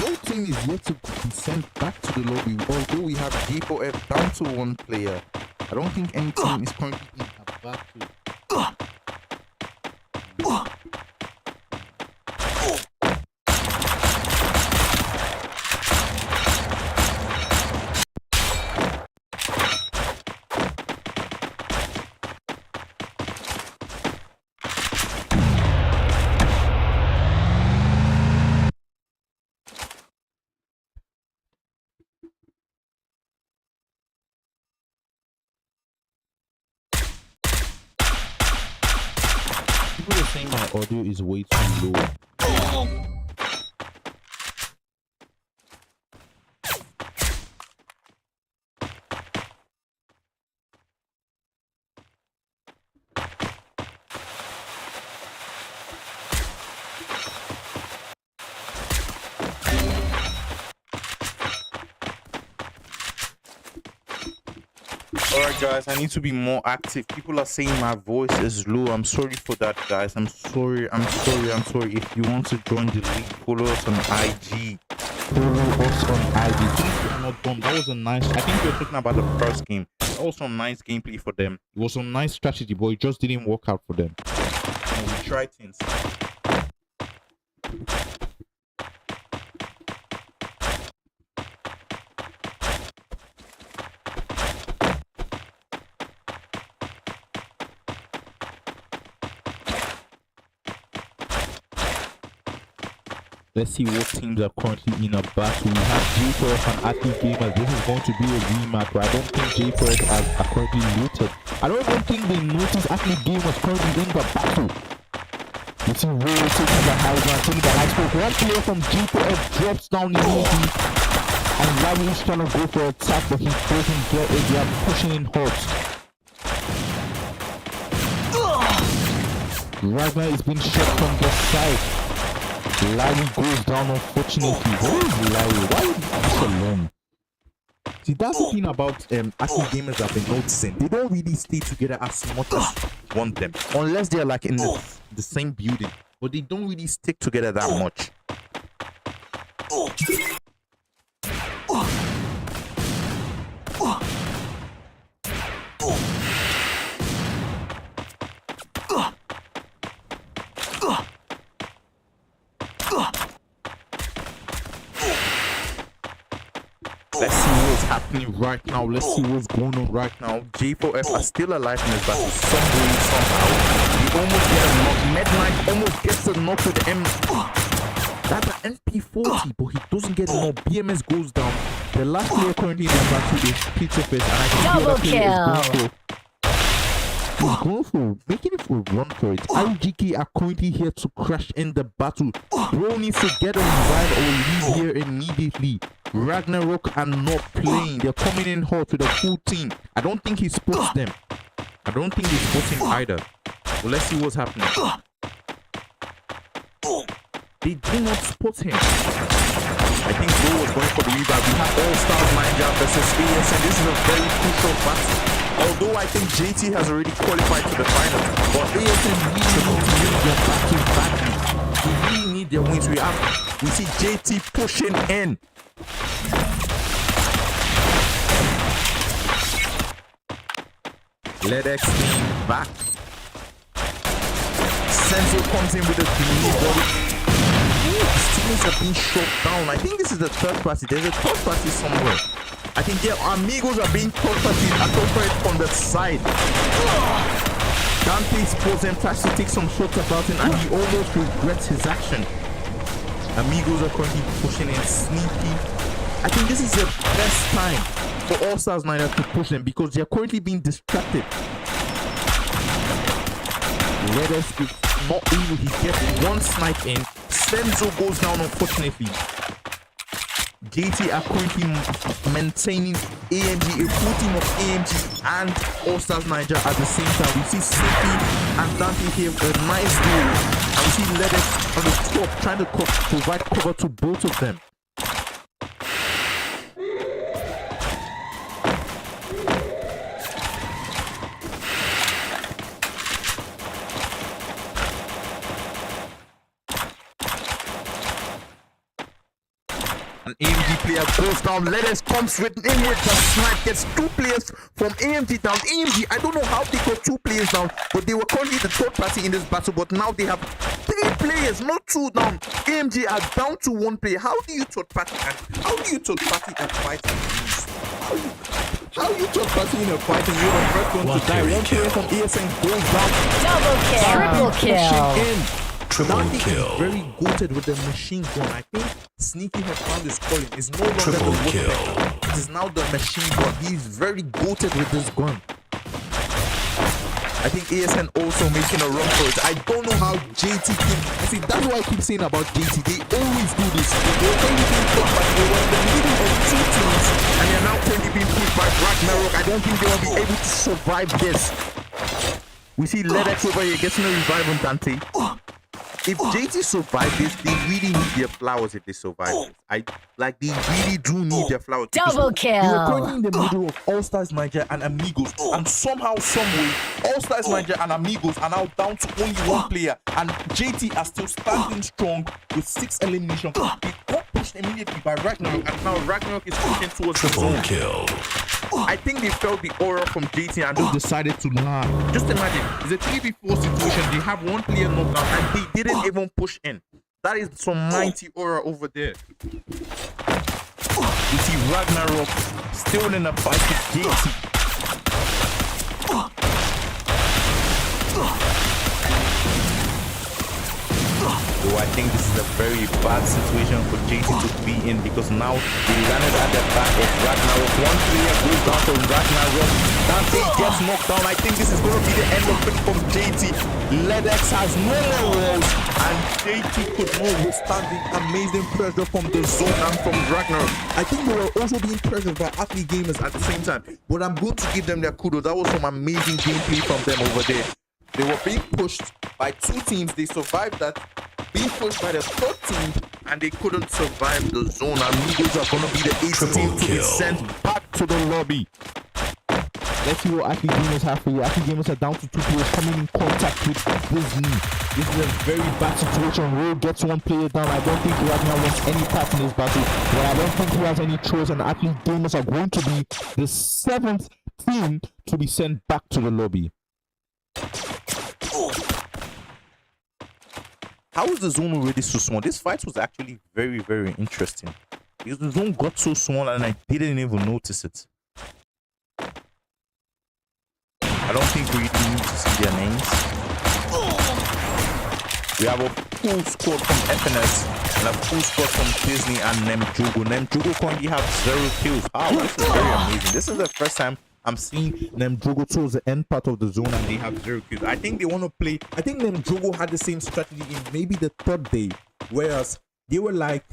S1: No team is yet to be sent back to the lobby, although we have G4F down to 1 player. I don't think any team is currently in a battle.
S4: think my audio is way too low. Alright guys, I need to be more active. People are saying my voice is low. I'm sorry for that, guys. I'm sorry. If you want to join the league, follow us on IG. Things were not done. That was a nice, I think you're talking about the first game. That was some nice gameplay for them. It was some nice strategy, but it just didn't work out for them. And we tried things. Let's see what teams are currently in a battle. We have J4F and Athlete Gamers. This is going to be a rematch, but I don't think J4F are currently looted. I don't even think they noticed Athlete Gamers currently in the battle. You see Roy taking the high ground, taking the high score. One player from J4F drops down immediately. And Larry is trying to go for a tap, but he doesn't get it. They are pushing in hot. Ragnar is being shot from the side. Larry goes down, unfortunately. Where is Larry? Why is he so long? See, that's the thing about active gamers I've been noticing. They don't really stay together as much as you want them. Unless they're like in the same building. But they don't really stick together that much. Let's see what's happening right now. Let's see what's going on right now. J4F are still alive in this battle. Some way, somehow. He almost gets a knock. Med-Knight almost gets a knock with the M. That's an MP40, but he doesn't get a knock. BMS goes down. The last player currently in the battle is Peterface, and I think the other player is going for making it for a run for it. IGK are currently here to crash in the battle. Bro needs to get a revive or leave here immediately. Ragnarok are not playing. They're coming in hot with a full team. I don't think he spots them. I don't think he spots him either. Well, let's see what's happening. They do not spot him. I think Bro was going for the revive. We have All Stars Ninja versus AS, and this is a very crucial battle. Although I think JT has already qualified to the final, but ASN needs to win their battle badly. We really need their wins. We see JT pushing in. Let X team back. Senzo comes in with a green body. His teammates are being shot down. I think this is the third party. There's a third party somewhere. I think their amigos are being third party appropriate from the side. Dante spots him, tries to take some shots about him, and he almost regrets his action. Amigos are currently pushing in sneaky. I think this is the best time for All Stars 9 to push them because they are currently being distracted. Letters is not able. He gets one snipe in. Senzo goes down, unfortunately. JT are currently maintaining AMG, a full team of AMG and All Stars Niger at the same time. We see Sneaky and Dante here with a nice duel. And we see Letters on the top trying to provide cover to both of them. An AMG player goes down. Letters comes in with the snipe. Gets two players from AMG down. AMG, I don't know how they got two players down, but they were currently the third party in this battle. But now they have three players, not two down. AMG are down to one player. How do you third party and fight? How you third party in a fight and you're the first one to die? One player from ASN goes down.
S2: Double kill.
S3: Triple kill.
S4: Is very goated with the machine gun. I think Sneaky has found his calling. It's no longer
S3: Triple
S4: the
S3: kill.
S4: woodpecker. It is now the machine gun. He's very goated with this gun. I think ASN also making a run for it. I don't know how JT can. I see, that's what I keep saying about JT. They always do this. They were only being pushed by they were in the middle of two teams, and they're now currently being pushed by Ragnarok. I don't think they will be able to survive this. We see Ledex over here getting a revive on Dante. If JT survive this, they really need their flowers if they survive this. They really do need their flowers.
S2: Double kill.
S4: They were currently in the middle of All Stars Niger and Amigos, and somehow, someway, All Stars Niger and Amigos are now down to only one player, and JT are still standing strong with 6 eliminations. They got pushed immediately by Ragnarok, and now Ragnarok is pushing towards the zone.
S3: Kill.
S4: I think they felt the aura from JT and just decided to nah. Just imagine, it's a 3v4 situation. They have one player knocked out and they didn't even push in. That is some mighty aura over there. You see Ragnarok still in a fight with JT. So I think this is a very bad situation for JT to be in, because now they landed at the back of Ragnarok. One player goes down to Ragnarok. Dante gets knocked down. I think this is going to be the end of it from JT. Ledex has no more rolls, and JT could not withstand the amazing pressure from the zone and from Ragnarok. I think they were also being pressured by Athlete Gamers at the same time, but I'm going to give them their kudos. That was some amazing gameplay from them over there. They were being pushed by 2 teams. They survived that. Being pushed by the 3rd team, and they couldn't survive the zone. Amigos are going to be the 8th team to be sent back to the lobby. Let's see what Athlete Gamers have for you. Athlete Gamers are down to 2 players coming in contact with Disney. This is a very bad situation. Ro gets 1 player down. I don't think Ragnar wants any part in this battle, but I don't think he has any choice, and Athlete Gamers are going to be the 7th team to be sent back to the lobby. How is the zone already so small? This fight was actually very, very interesting, because the zone got so small and I didn't even notice it. I don't think we really need to see their names. We have a full squad from FNS and a full squad from Disney and Nemjugo. Nemjugo currently have 0 kills. Wow, this is very amazing. This is the first time I'm seeing Nemjugo towards the end part of the zone and they have 0 kills. I think they want to play. I think Nemjugo had the same strategy in maybe the 3rd day, whereas they were like,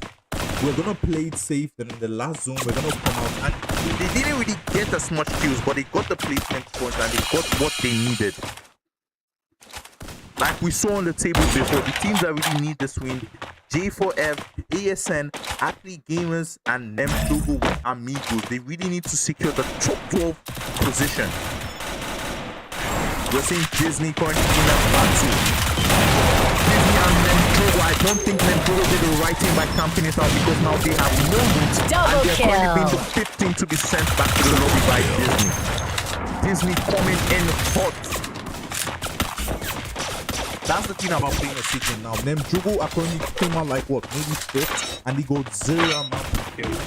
S4: we're gonna play it safe, then in the last zone we're gonna come out, and they didn't really get as much kills, but they got the placement points and they got what they needed. Like we saw on the table before, the teams that really need this win: J4F, ASN, Athlete Gamers, and Nemjugo with Amigos. They really need to secure the top 12 position. We're seeing Disney currently in a battle. Disney and Nemjugo. I don't think Nemjugo did the right thing by camping it out, because now they have no loot, and they're currently being the 5th team to be sent back to the lobby by Disney. Disney coming in hot. That's the thing about playing a season now. Nemjugo are currently came out like what, maybe 5th, and they got 0 amount of kills.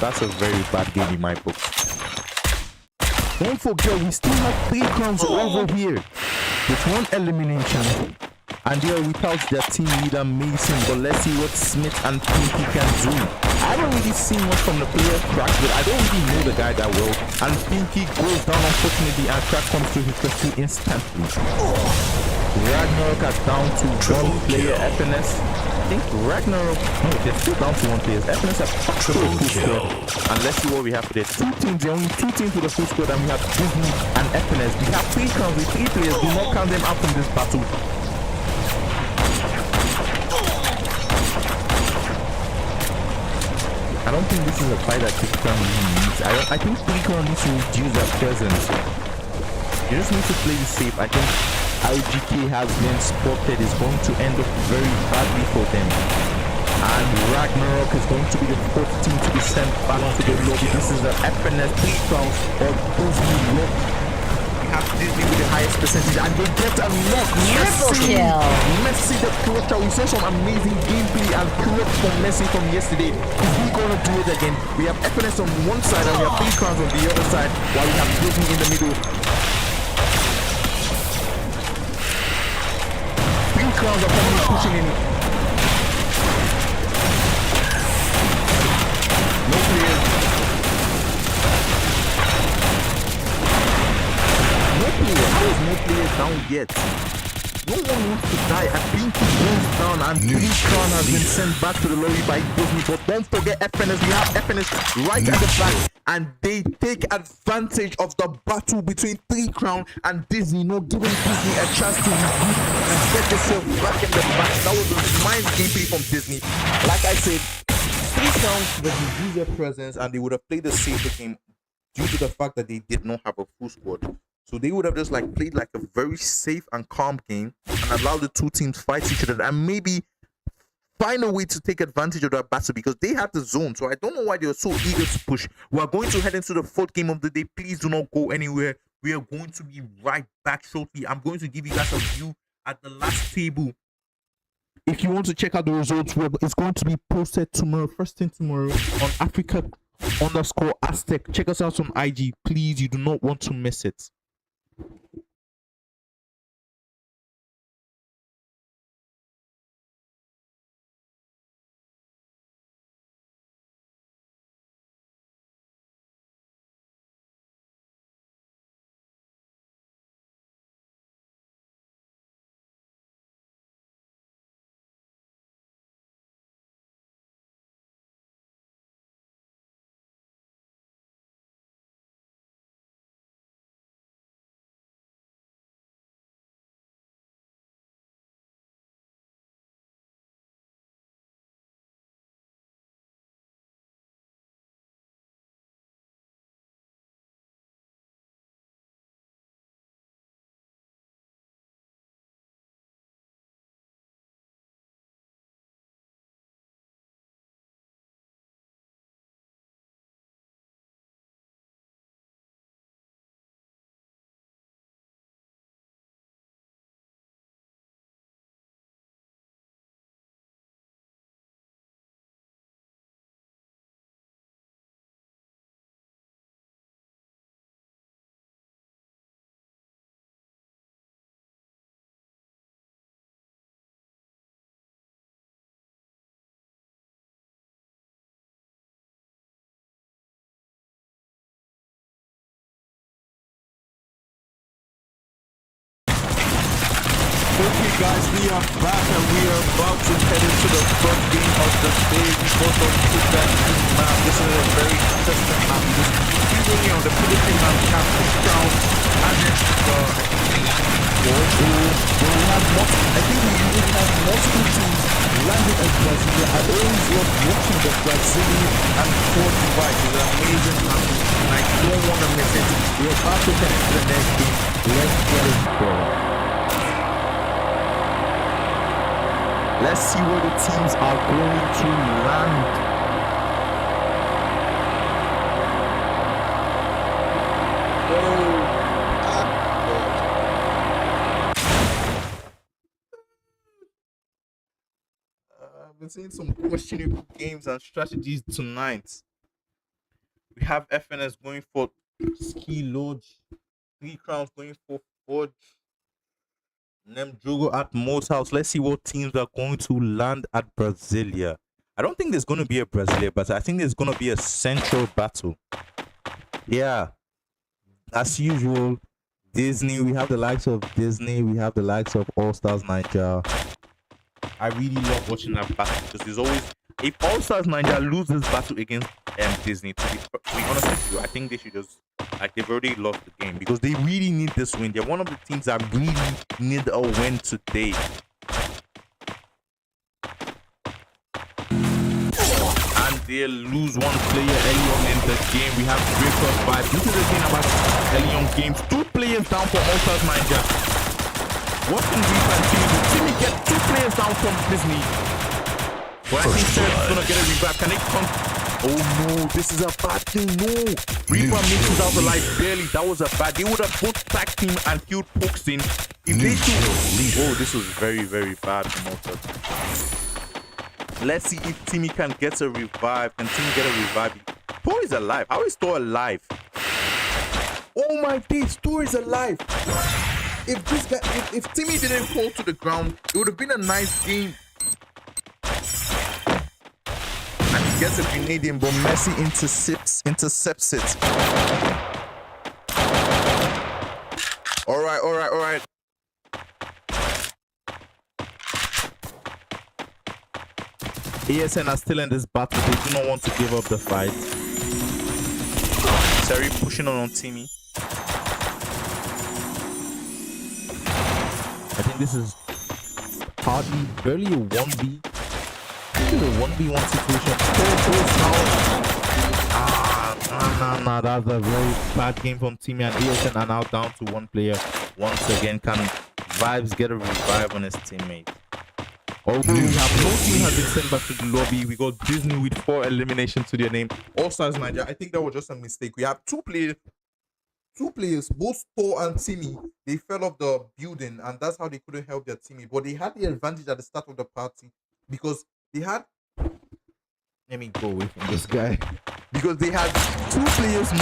S4: That's a very bad game in my book. Don't forget, we still have 3 crowns over here with 1 elimination, and they are without their team leader Mason. But let's see what Smith and Pinky can do. I haven't really seen much from the player Crack, but I don't really know the guy that well. And Pinky goes down unfortunately, and Crack comes to his rescue instantly. Ragnarok are down to 1 player. FNS, I think Ragnarok, no, they're still down to 1 player. FNS have back to the full squad, and let's see what we have for there. 2 teams, there are only 2 teams with the full squad, and we have Disney and FNS. We have 3 crowns with 3 players. Do not count them out from this battle. I don't think this is a fight that 3 crown really needs. I think 3 crown needs to reduce their presence. You just need to play it safe. I think IGK has been spotted. Is going to end up very badly for them, and Ragnarok is going to be the 4th team to be sent back to the lobby. This is the FNS 3 crowns or Disney lock. We have Disney with the highest percentage, and they get a knock. Messi the clutcher. We saw some amazing gameplay and clutch from Messi from yesterday. Is he going to do it again? We have FNS on one side and we have 3 crowns on the other side, while we have Disney in the middle. Crowns are coming pushing in. No players. No players. How is no players
S1: down yet. No one wants to die. I think he goes down and 3 crown has been sent back to the lorry by Disney. But don't forget FNS. We have FNS right at the back. And they take advantage of the battle between 3 crown and Disney. Not giving Disney a chance to regroup and get themselves back in the match. That was a nice gameplay from Disney. Like I said, 3 crowns would use their presence and they would have played the safer game due to the fact that they did not have a full squad. So they would have just like played like a very safe and calm game and allowed the 2 teams fight each other and maybe find a way to take advantage of that battle because they had the zone. So I don't know why they were so eager to push. We are going to head into the 4th game of the day. Please do not go anywhere. We are going to be right back shortly. I'm going to give you guys a view at the last table. If you want to check out the results, it's going to be posted tomorrow, first thing tomorrow on Africa_Aztec. Check us out on IG. Please, you do not want to miss it. Okay guys, we are back and we are about to head into the 3rd game of the day. We both on to that new map. This is a very interesting map. This is usually on the Philippine map, we have 3 crowns and then I think we usually have multiple teams landing at Brasilia. I always love watching the Brazilian and 4 divide. It's an amazing map and I don't want to miss it. We're about to head into the next game. Let's get it going. Let's see where the teams are going to land. I've been seeing some questionable games and strategies tonight. We have FNS going for Ski Lodge, 3 crowns going for Forge. Nemjogo at Mo's house. Let's see what teams are going to land at Brasilia. I don't think there's going to be a Brasilia, but I think there's going to be a central battle. Yeah. As usual, Disney. We have the likes of Disney. We have the likes of All Stars Niger. I really love watching that battle because there's always... If All Stars Niger loses battle against Disney, to be honest with you, I think they should just... Like, they've already lost the game because they really need this win. They're one of the teams that really need a win today. And they lose 1 player early on in the game. We have 3+5. This is the thing about early on games. 2 players down for All Stars Niger. What can Reaper and Timmy do? Timmy get 2 players down from Disney. Well, I think Seth's gonna get a revive. Can they come? Oh no, this is a bad thing. No, Reaper misses out alive barely. That was a bad. They would have both tag team and killed Pokes in. If they do, oh, this was very, very bad for Motor. Let's see if Timmy can get a revive. Can Timmy get a revive? Thor is alive. How is Thor alive? Oh my days, Thor is alive. If this guy, if Timmy didn't fall to the ground, it would have been a nice game. Gets a grenade in, but Messi intercepts it. All right.
S4: ASN are still in this battle. They do not want to give up the fight. Seri pushing on Timmy. I think this is hardly barely a 1v. This is a 1v1 situation. Nah, that's a very bad game from Timmy, and ASN are now down to one player. Once again, can Vibes get a revive on his teammate? Although we have no team has been sent back to the lobby. We got Disney with 4 eliminations to their name. All Stars Nigeria. I think that was just a mistake. We have two players, both Thor and Timmy. They fell off the building, and that's how they couldn't help their teammate. But they had the advantage at the start of the party because they had. Let me go away from this guy. Because they had 2 players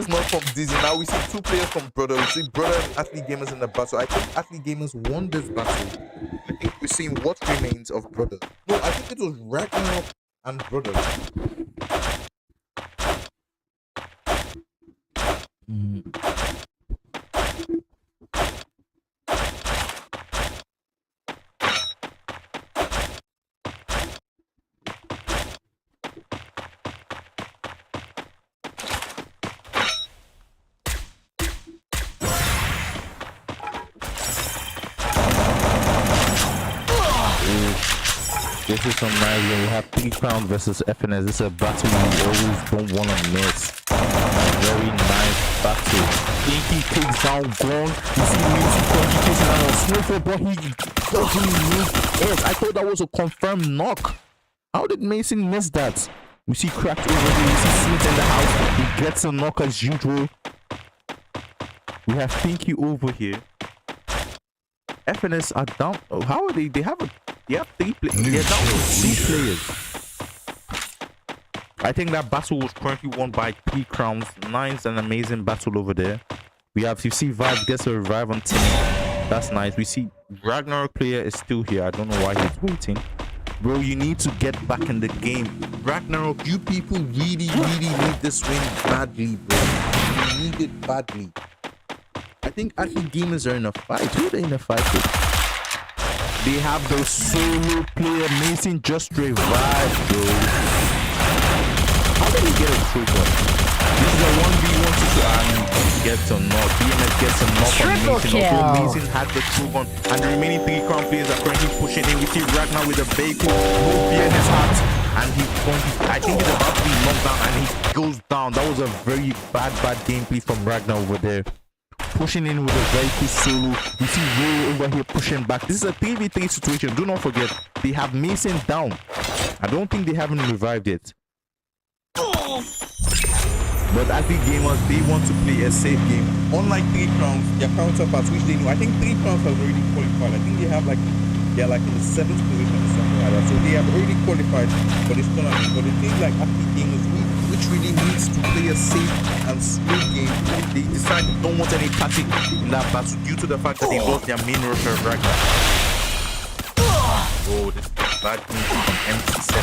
S4: not from Disney. Now we see 2 players from Brother. We see Brother and Athlete Gamers in the battle. I think Athlete Gamers won this battle. I think we're seeing what remains of Brothers. No, I think it was Ragnarok and Brothers. This is some nice when we have 3 Crown versus FNS. This is a battle we always don't want to miss. Very nice battle. Pinky takes down Gong. You see Music Pinky chasing down on Snowfall, but he doesn't move S. I thought that was a confirmed knock. How did Mason miss that? We see Cracked over here. We see Smith in the house. He gets a knock as usual. We have Pinky over here. FNS are down. Oh, how are they? They have 3 players. They're down to 2 players. I think that battle was currently won by 3 Crowns. Nice and amazing battle over there. You see Vibe gets a revive on Timmy. That's nice. We see Ragnarok player is still here. I don't know why he's waiting. Bro, you need to get back in the game. Ragnarok, you people really need this win badly, bro. You need it badly. I think Athlete Gamers are in a fight. Who are they in a fight with? They have the solo player Mason just revived, bro. How did he get a trigger? This is a 1v1 situation and gets a knock. BMS gets a knock on Mason. Although Mason had the trigger and the remaining 3 Crown players are currently pushing in. We see Ragnar with a vehicle, no fear in his heart. And I think he's about to be knocked down and he goes down. That was a very bad gameplay from Ragnar over there. Pushing in with a vehicle solo. You see Ray over here pushing back. This is a 3v3 situation. Do not forget, they have Mason down. I don't think they haven't revived it. But I think gamers, they want to play a safe game. Unlike 3 Crowns, their counterparts, which they know. I think 3 Crowns have already qualified. I think they're like in the 7th position or something like that. So they have already qualified for this tournament. But the thing like Athlete Gamers, which really needs to play a safe and slow game, they decide they don't want any tactic in that battle due to the fact that they lost their main rusher Ragnar. Oh, this is bad thing from MC7.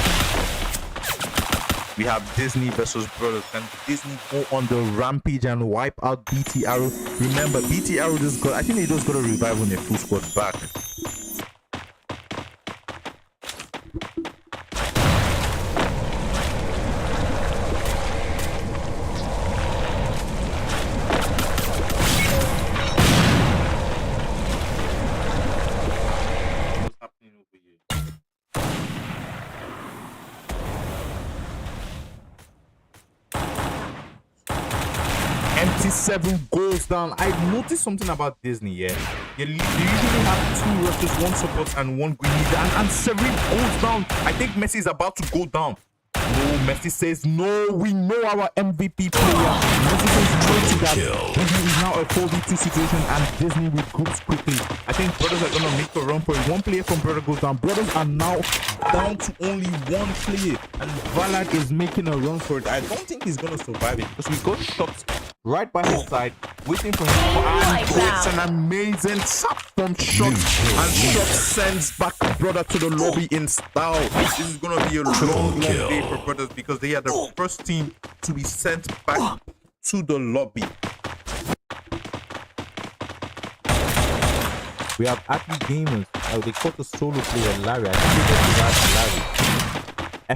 S4: We have Disney versus Brothers. Can Disney go on the rampage and wipe out BT Arrow? Remember, BT Arrow just got, I think they just got a revive when their full squad back. MT7 goes down. I noticed something about Disney, yeah. They usually have 2 rushes, 1 support and 1 green leader, and Serene goes down. I think Messi is about to go down. No, Messi says no. We know our MVP player. Messi says no to that. Disney is now a 4v2 situation, and Disney regroups quickly. I think Brothers are gonna make a run for it. 1 player from Brother goes down. Brothers are now down to only 1 player, and Valad is making a run for it. I don't think he's gonna survive it because we got shots right by his side, waiting for him. And it's an amazing tap from Shots, and Shots sends back Brother to the lobby in style. This is gonna be a long day for Brothers because they are the first team to be sent back to the lobby. We have athlete gamers. They caught the solo player Larry. I think they just revived Larry.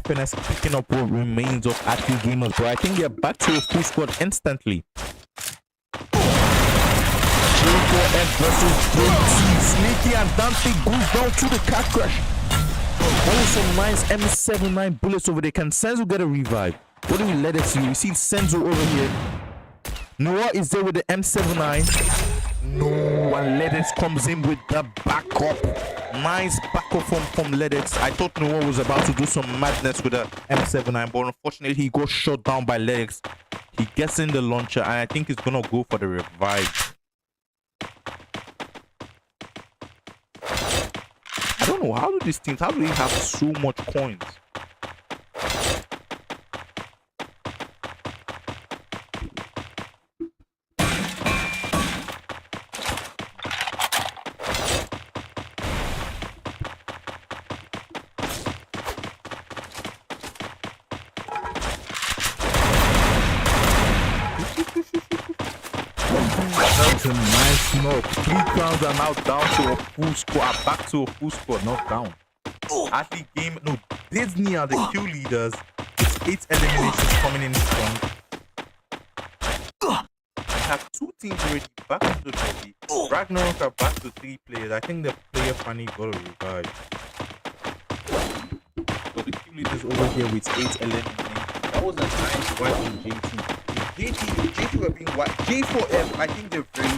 S4: FNS picking up what remains of athlete gamers, but I think they're back to a full squad instantly. J4F versus JT. Sneaky and Dante goes down to the cat crash. Oh, some nice M79 bullets over there. Can Senzo get a revive? What do we let us see? We see Senzo over here. Noah is there with the M79. No, and Ledex comes in with the backup. Nice backup from Ledex. I thought Noah was about to do some madness with the M79, but unfortunately he got shot down by Ledex. He gets in the launcher, and I think he's gonna go for the revive. I don't know, how do these teams, how do they have so much coins? That's a nice knock. 3 crowns are now down to a full score. Back to a full score, not down. Athlete game, no, Disney are the kill leaders. With 8 eliminations coming in strong. We have 2 teams already back to the lobby. Ragnarok are back to 3 players. I think the player finally got a revive. So the kill leaders over here with 8 eliminations. That was a nice one from JT. JT were being white. J4F, I think they're very.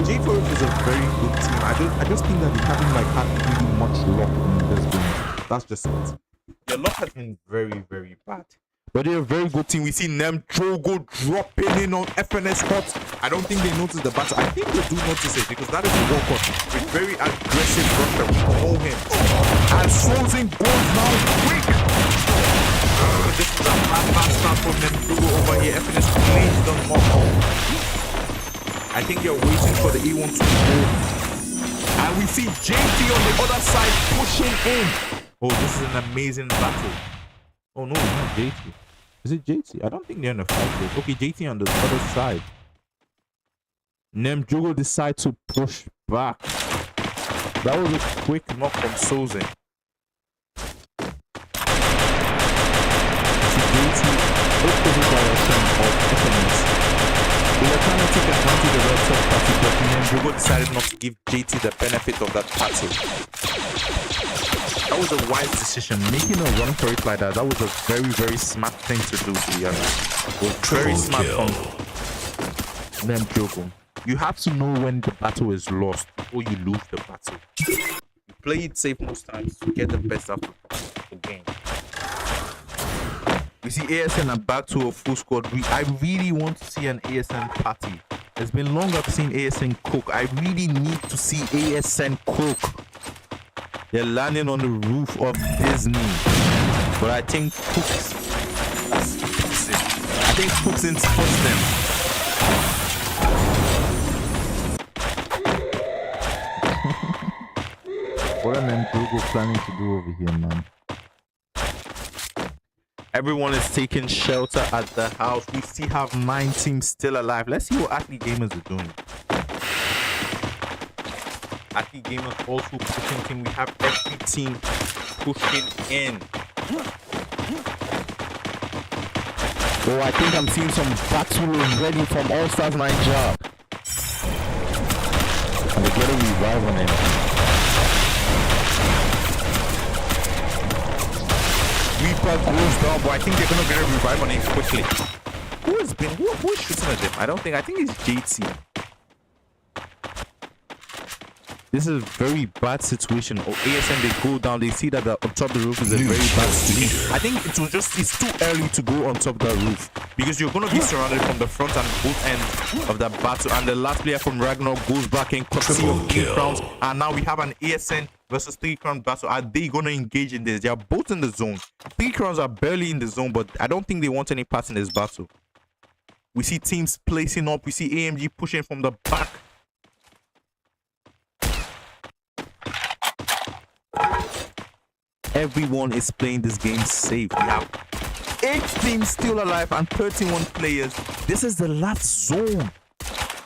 S4: J4F is a very good team. I just think that they haven't like had really much luck in this game. That's just it. Their luck has been very, very bad. But they're a very good team. We see Nem Drogo dropping in on FNS Hot. I don't think they noticed the battle. I think they do notice it because that is a walk-on. A very aggressive rusher. We know him. And Frozen goes now quick. This is a fast start from Nem Drogo over here. FNS plays the mock. I think they're waiting for the E1 to go. And we see JT on the other side pushing in. Oh, this is an amazing battle. Oh no, it's not JT. Is it JT? I don't think they're in a fight yet. Okay, JT on the other side. Nem Drogo decides to push back. That was a quick knock from Sozen. JT opposite direction of FNS. They were trying to take advantage of that top party, but Nem Drogo decided not to give JT the benefit of that party. That was a wise decision. Making a run for it like that, that was a very, very smart thing to do, to be honest. It was very smart from Nem Drogo. You have to know when the battle is lost before you lose the battle. You play it safe most times to get the best out of the game. We see ASN are back to a full squad. I really want to see an ASN party. It's been long I've seen ASN cook. I really need to see ASN cook. They're landing on the roof of Disney. But I think Cooks puts them. What are Nem Drogo planning to do over here, man? Everyone is taking shelter at the house. We still have 9 teams still alive. Let's see what Athlete Gamers are doing. Athlete Gamers also pushing team. We have every team pushing in. Oh, I think I'm seeing some battle ready from All Stars Nigeria. And they get a revive on him. Reaper goes down, but I think they're gonna get a revive on him quickly. Who is shooting at them? I think it's JT. This is a very bad situation. Or ASN, they go down, they see that on top of the roof is a very bad situation. I think it's too early to go on top of the roof because you're going to be surrounded from the front and both ends of the battle. And the last player from Ragnarok goes back in courtesy of 3 crowns. And now we have an ASN versus 3 crown battle. Are they going to engage in this? They are both in the zone. 3 crowns are barely in the zone, but I don't think they want any part in this battle. We see teams placing up. We see AMG pushing from the back. Everyone is playing this game safe. We have 8 teams still alive and 31 players. This is the last zone.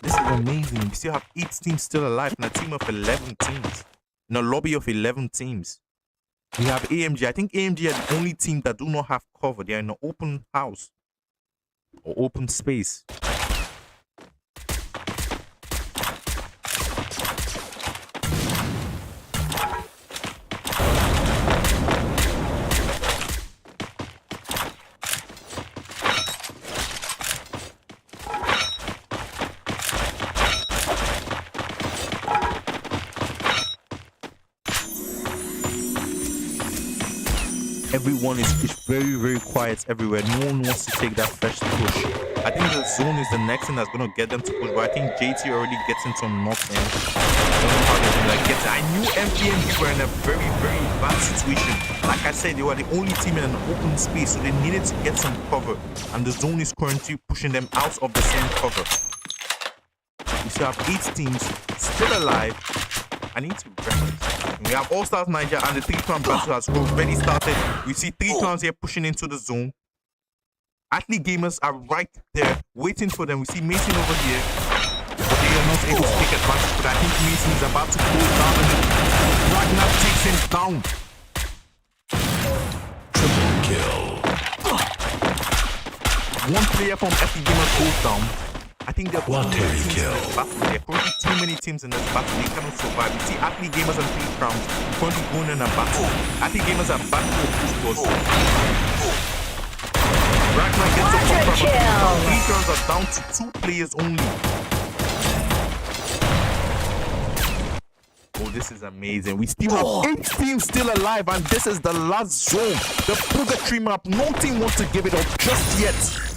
S4: This is amazing. We still have 8 teams still alive in a team of 11 teams. In a lobby of 11 teams. We have AMG. I think AMG are the only team that do not have cover. They are in an open house. Or open space. Everyone is very, very quiet everywhere. No one wants to take that first push. I think the zone is the next thing that's going to get them to push, but I think JT already gets into some knocks in. I don't know how they're going to get it. I knew MPMG were in a very, very bad situation. Like I said, they were the only team in an open space, so they needed to get some cover. And the zone is currently pushing them out of the same cover. We still have 8 teams still alive. I need to reference. We have All Stars Niger and the 3-clan battle has already started. We see 3 clans here pushing into the zone. Athlete Gamers are right there waiting for them. We see Mason over here, but they are not able to take advantage. But I think Mason is about to go down and Ragnar takes him down.
S3: Triple kill.
S4: One player from Athlete Gamers goes down. I think there are
S3: Quadri kill.
S4: There are currently too many teams in this battle. They cannot survive. You see Athlete Gamers and 3 crowns currently going in a battle. Athlete Gamers are back to a full squad. Ragnar gets a bumper, but 3 crowns are down to 2 players only. Oh, this is amazing. We still have 8 teams still alive, and this is the last zone. The Purgatory map. No team wants to give it up just yet.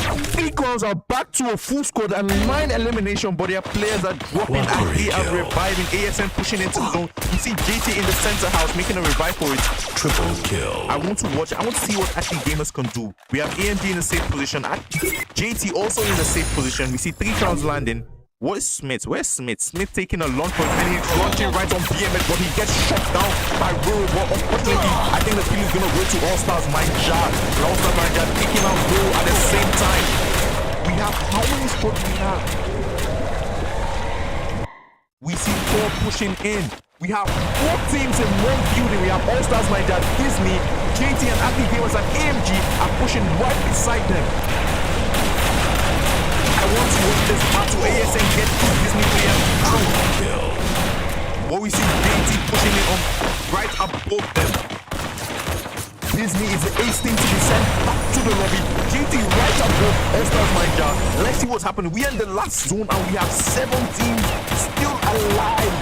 S4: 3 crowns are back to a full squad and 9 elimination, but their players are dropping and they are reviving. ASN pushing into the zone. You see JT in the center house making a revive for it.
S3: Triple kill.
S4: I want to watch it. I want to see what Athlete Gamers can do. We have AMG in the safe position. JT also in the safe position. We see 3 crowns landing. What is Smith? Where's Smith? Smith taking a launch point and he's launching right on BMS, but he gets shot down by Roll. But unfortunately, I think the kill is going to go to All Stars Niger. All Stars Niger taking out Roll at the same time. We have how many squads we have? We see 4 pushing in. We have 4 teams in one building. We have All Stars Niger, Disney, JT and Athlete Gamers and AMG are pushing right beside them. I want to watch this battle. ASN get to Disney players out. What we see JT pushing it on right above them. Disney is the 8th team to be sent back to the lobby. JT right above All Stars Niger. Let's see what's happening. We are in the last zone and we have 7 teams still alive.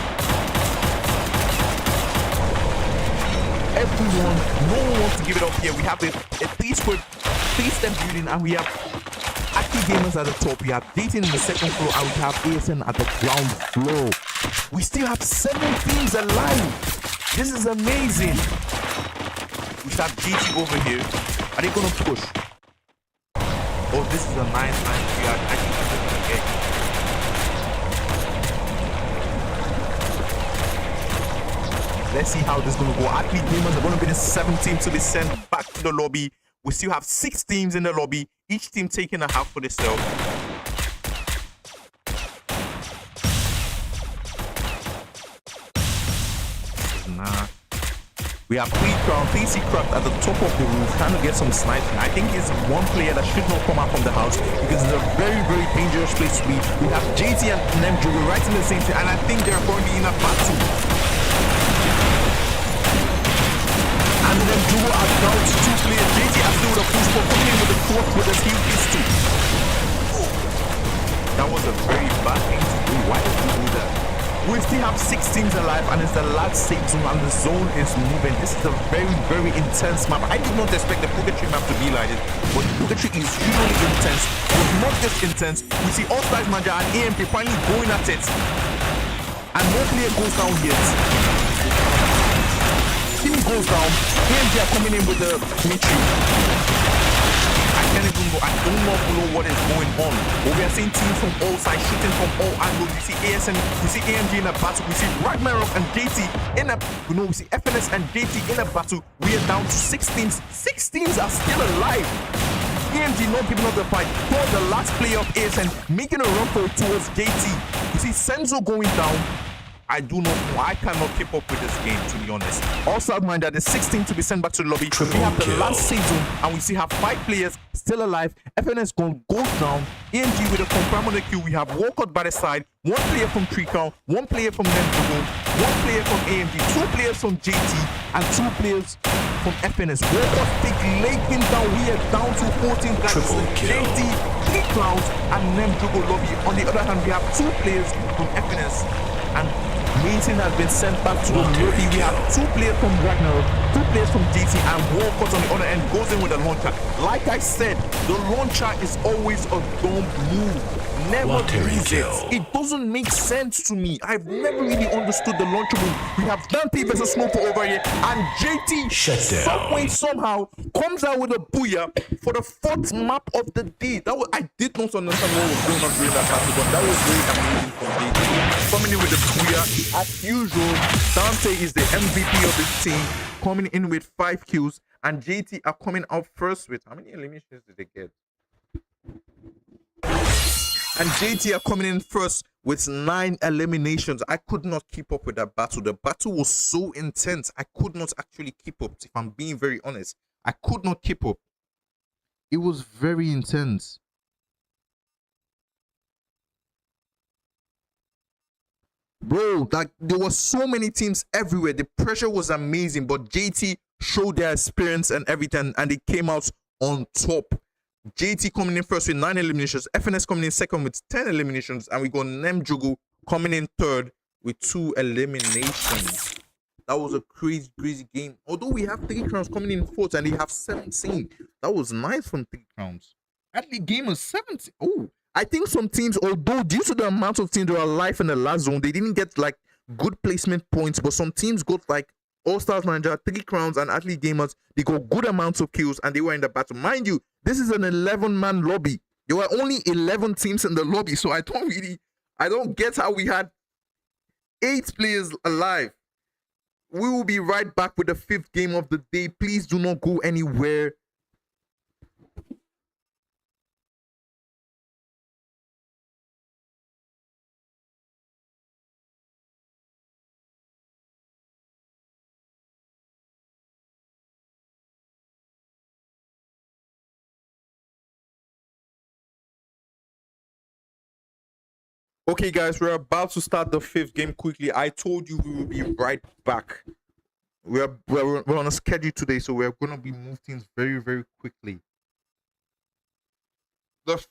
S4: Everyone, no one wants to give it up here. We have a 3-step building and we have Active Gamers at the top. We have Dating in the second floor and we have ASN at the ground floor. We still have 7 teams alive. This is amazing. We have GT over here. Are they gonna push? Oh, this is a nice. We are actually let's see how this is gonna go. Athlete Gamers are gonna be the 7th team to be sent back to the lobby. We still have 6 teams in the lobby, each team taking a half for themselves. Nah. We have 3 crown, 3C Craft at the top of the roof, trying to get some sniping. I think it's one player that should not come out from the house because it's a very, very dangerous place to be. We have JT and Nemjo right in the same thing, and I think they're going to be in a battle. And then Duo are down to 2 players. JT has still with a full score coming in with the 4th with his heel pistol. That was a very bad thing to do. Why did you do that? We still have 6 teams alive and it's the last safe zone and the zone is moving. This is a very, very intense map. I did not expect the Purgatory map to be like this, but Purgatory is usually intense, but not this intense. We see All Stars Manager and AMP finally going at it. And no player goes down yet. Team goes down. AMG are coming in with the Mitri. I can't even go. I do not know what is going on. But we are seeing teams from all sides shooting from all angles. We see ASN, we see AMG in a battle. We see Ragnarok and JT in a, we see FNS and JT in a battle. We are down to 6 teams. 6 teams are still alive.
S1: EMG not giving up the fight. For the last player of ASN making a run for it towards JT. You see Senzo going down. I do not know. I cannot keep up with this game, to be honest. Also, mind that the 16 to be sent back to the lobby. We have the last season, and we still have 5 players still alive. FNS goes down. EMG with a confirm on the queue. We have Walcott by the side. 1 player from Tricon, 1 player from Nemtogo, 1 player from AMG, 2 players from JT, and 2 players from FNS. Walcott take Lakin down. We are down to 14 guys. JT, 3 clowns, and Nemtogo lobby. On the other hand, we have 2 players from FNS. And Mason has been sent back to the lobby. We have 2 players from Ragnarok, 2 players from JT, and Walcott on the other end goes in with a launcher. Like I said, the launcher is always a dumb move. Never use it. It doesn't make sense to me. I've never really understood the launcher move. We have Dante versus Snowfall over here, and JT some way somehow comes out with a booyah for the 4th map of the day. I did not understand what was going on during that battle, but that was very amazing from JT. Coming in with the booyah as usual. Dante is the MVP of this team, coming in with 5 kills, and JT are coming out first with how many eliminations did they get? And JT are coming in first with 9 eliminations. I could not keep up with that battle. The battle was so intense. I could not actually keep up. If I'm being very honest, I could not keep up. It was very intense. Bro, like there were so many teams everywhere. The pressure was amazing, but JT showed their experience and everything, and they came out on top. JT coming in first with 9 eliminations, FNS coming in second with 10 eliminations, and we got Nemjugu coming in third with 2 eliminations. That was a crazy game. Although we have 3 crowns coming in fourth and they have 17. That was nice from 3 crowns. Athlete Gamers 17. Oh, I think some teams, although due to the amount of teams that are alive in the last zone, they didn't get like good placement points, but some teams got like All Stars Manager, 3 crowns, and Athlete Gamers. They got good amounts of kills and they were in the battle. Mind you, this is an 11-man lobby. There were only 11 teams in the lobby, so I don't get how we had 8 players alive. We will be right back with the 5th game of the day. Please do not go anywhere. Okay, guys, we're about to start the 5th game quickly. I told you we will be right back. We're on a schedule today, so we're going to be moving things very, very quickly. The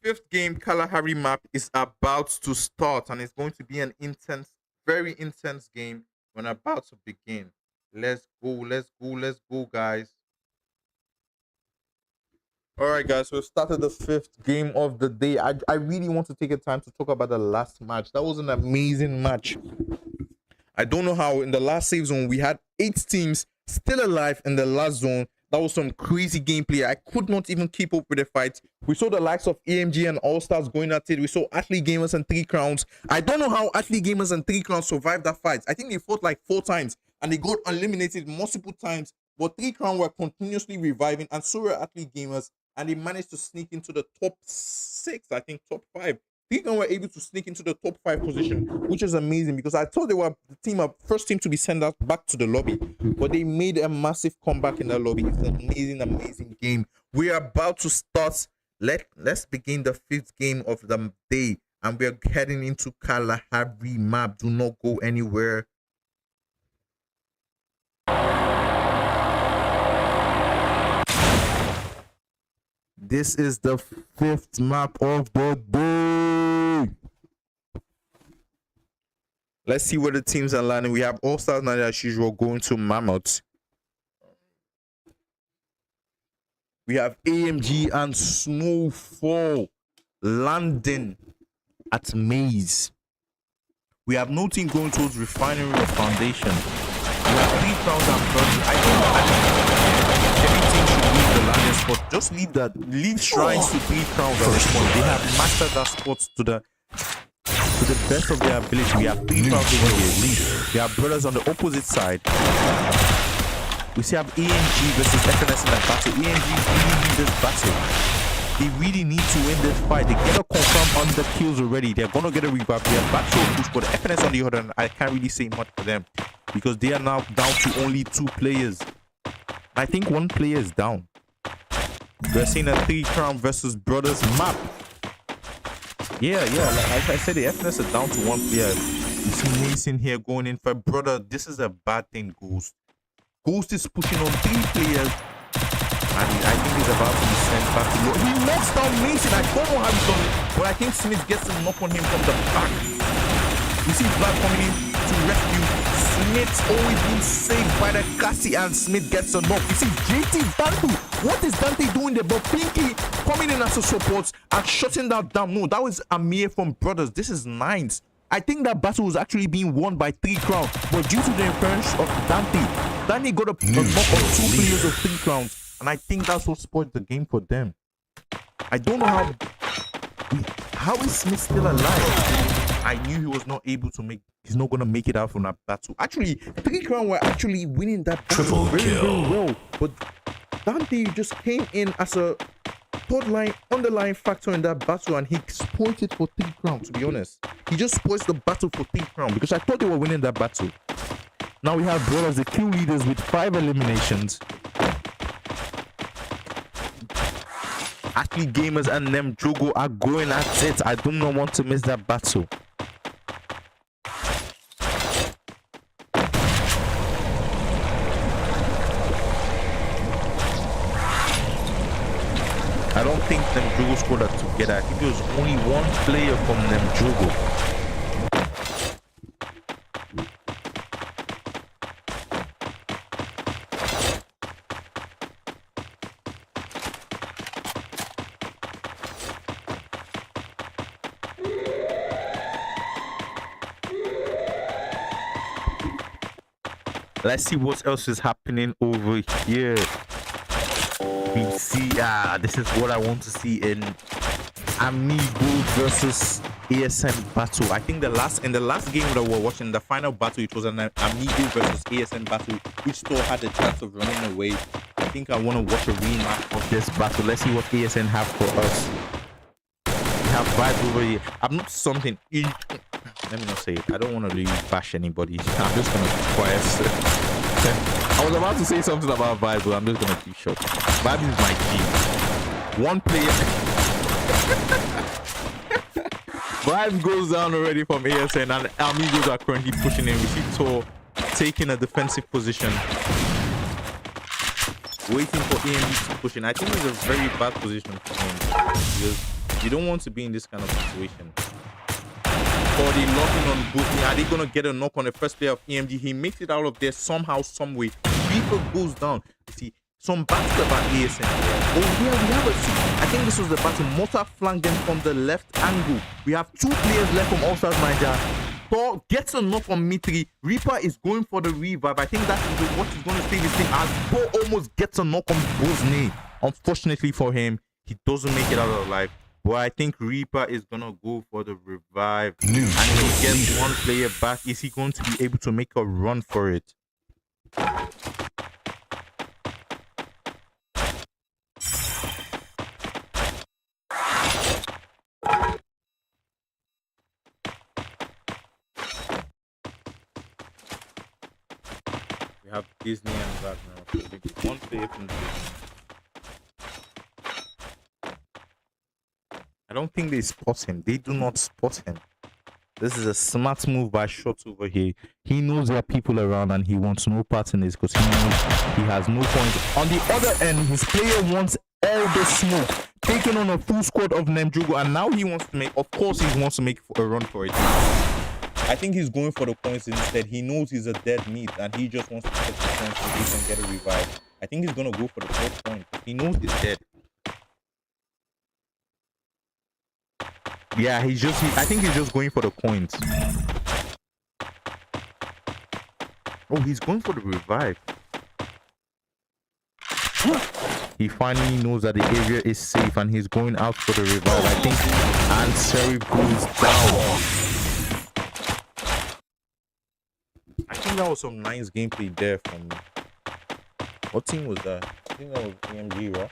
S1: 5th game Kalahari map is about to start, and it's going to be an intense, very intense game when about to begin. Let's go, guys. All right, guys, so we started the 5th game of the day. I really want to take a time to talk about the last match. That was an amazing match. I don't know how in the last save zone we had 8 teams still alive in the last zone. That was some crazy gameplay. I could not even keep up with the fight. We saw the likes of AMG and All Stars going at it. We saw Athlete Gamers and 3 crowns. I don't know how Athlete Gamers and 3 crowns survived that fight. I think they fought like 4 times and they got eliminated multiple times. But 3 crowns were continuously reviving, and so were Athlete Gamers. And they managed to sneak into the top 6, I think top 5. They were able to sneak into the top 5 position, which is amazing because I thought they were the first team to be sent out back to the lobby. But they made a massive comeback in the lobby. It's an amazing game. We are about to start. Let's begin the 5th game of the day. And we're heading into Kalahari map. Do not go anywhere. This is the 5th map of the day. Let's see where the teams are landing. We have All Stars Nigeria as usual going to Mammoth. We have AMG and Snowfall landing at Maze. We have no team going towards Refinery or Foundation. We have 3,000 versions. I don't know. Every team should leave the landing spot. Just leave shrines to 3 crowns at this point. They have mastered that spot to the best of their ability. We have 3 crowns over here. We have brothers on the opposite side. We still have AMG versus FNS in that battle. AMG really need this battle. They really need to win this fight. They get a confirm on the kills already. They're gonna get a revive. They are battle push, but the FNS on the other hand, I can't really say much for them because they are now down to only 2 players. I think 1 player is down. We're seeing a 3-crown versus brothers map. Yeah, like I said, the FNS are down to 1 player. You see Mason here going in for brother. This is a bad thing, Ghost. Ghost is pushing on 3 players. And I think he's about to be sent back to low. He knocks down Mason. I don't know how he's done it, but I think Smith gets a knock on him from the back. You see Vlad coming in to rescue. Smith's always been saved by the Cassie, and Smith gets a knock. You see JT Dante. What is Dante doing there? But Pinky coming in as a support and shutting that down. No, that was Amir from Brothers. This is Nines. I think that battle was actually being won by 3 crowns, but due to the interference of Dante got a knock on 2 players of 3 crowns. And I think that's what spoiled the game for them. I don't know how is Smith still alive? I knew he was not able to he's not gonna make it out from that battle. Actually, 3 crown were actually winning that battle very well. But Dante just came in as a underlying factor in that battle, and he spoiled it for 3 crown, to be honest. He just spoils the battle for 3 crown because I thought they were winning that battle. Now we have brothers, the kill leaders with 5 eliminations. Athlete Gamers and them Jogo are going at it. I do not want to miss that battle. I don't think them Jogo scored that together. I think it was only 1 player from them Jogo. Let's see what else is happening over here. We see, this is what I want to see in Amigo versus ASN battle. I think in the last game that we're watching, the final battle, it was an Amigo versus ASN battle, which still had the chance of running away. I think I want to watch a rematch of this battle. Let's see what ASN have for us. We have Vibe over here. I'm not something. Let me not say it. I don't want to really bash anybody. I'm just gonna be quiet. I was about to say something about Vibe, but I'm just gonna keep short. Vibe is my team. 1 player. Vibe goes down already from ASN, and Amigos are currently pushing in. We see Tor taking a defensive position, waiting for AMD to push in. I think it's a very bad position for him because you don't want to be in this kind of situation. Or they locking on both. Are they gonna get a knock on the first player of EMG? He makes it out of there somehow, some way. Reaper goes down. You see some battle about ASN. Oh yeah, we have a I think this was the battle. Mota flanked them from the left angle. We have 2 players left from All Stars Niger. Thor gets a knock on Mitri. Reaper is going for the revive. I think that is what is going to save this thing. As Thor almost gets a knock on Bosney. Unfortunately for him, he doesn't make it out alive. Well, I think Reaper is gonna go for the revive, and he gets 1 player back. Is he going to be able to make a run for it? We have Disney and Wagner. 1 player from Disney. I don't think they spot him. They do not spot him. This is a smart move by Shot over here. He knows there are people around and he wants no part in this because he knows he has no point. On the other end, his player wants all the smoke, taking on a full squad of Nemjugo, and now he wants to make, of course, he wants to make a run for it. I think he's going for the points instead. He knows he's a dead meat and he just wants to get the points so he can get a revive. I think he's going to go for the 4th point. He knows he's dead. Yeah, I think he's just going for the coins. Oh, he's going for the revive. He finally knows that the area is safe and he's going out for the revive. I think Ansari goes down. I think that was some nice gameplay there from me.
S4: What team was that? I think that was AMG, right?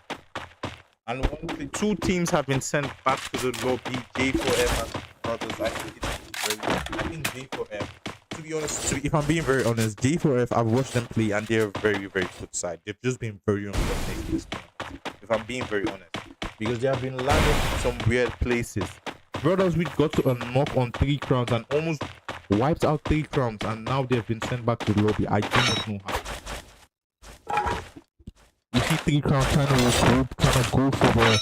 S4: And the two teams have been sent back to the lobby. J4F and brothers. I think J4F. To be honest, if I'm being very honest, J4F, I've watched them play and they're a very, very good side. They've just been very unlucky this time. If I'm being very honest, because they have been landing in some weird places. Brothers, we got to a knock on 3 crowns and almost wiped out 3 crowns, and now they've been sent back to the lobby. I do not know how. You see 3 crowns trying to regroup, trying to go for the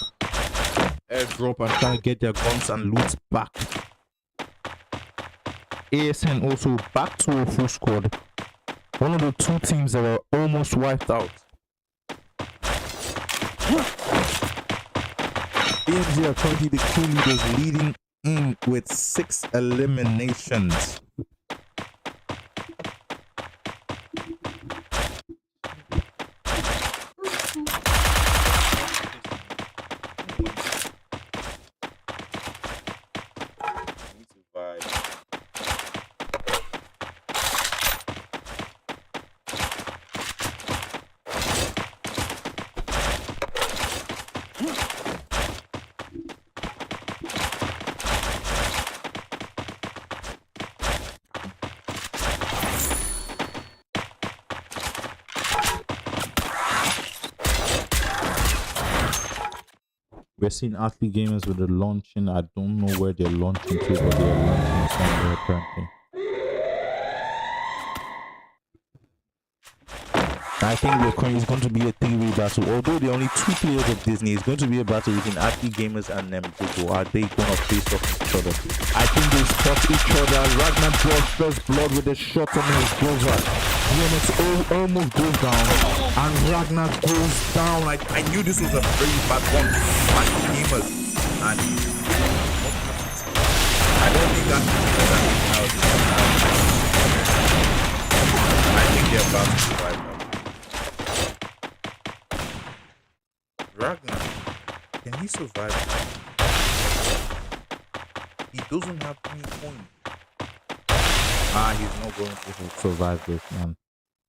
S4: airdrop and trying to get their guns and loot back. ASN also back to a full squad. One of the 2 teams that were almost wiped out. AMG are currently the crew leaders, leading in with 6 eliminations. We're seeing athlete gamers with the launching. I don't know where they're launching to, but they're launching somewhere apparently. I think it's going to be a 3-way battle. Although there are only 2 players of Disney, it's going to be a battle between athlete gamers and Nemjogo. Are they going to face off each other? I think they spot each other. Ragnar draws first blood with a shot on his shoulder. DMX almost goes down, and Ragnar goes down. I knew this was a very bad one. Athlete gamers, and I don't think that's I think they're about to survive now. Ragnar, can he survive? He doesn't have any points. He's not going to survive this, man.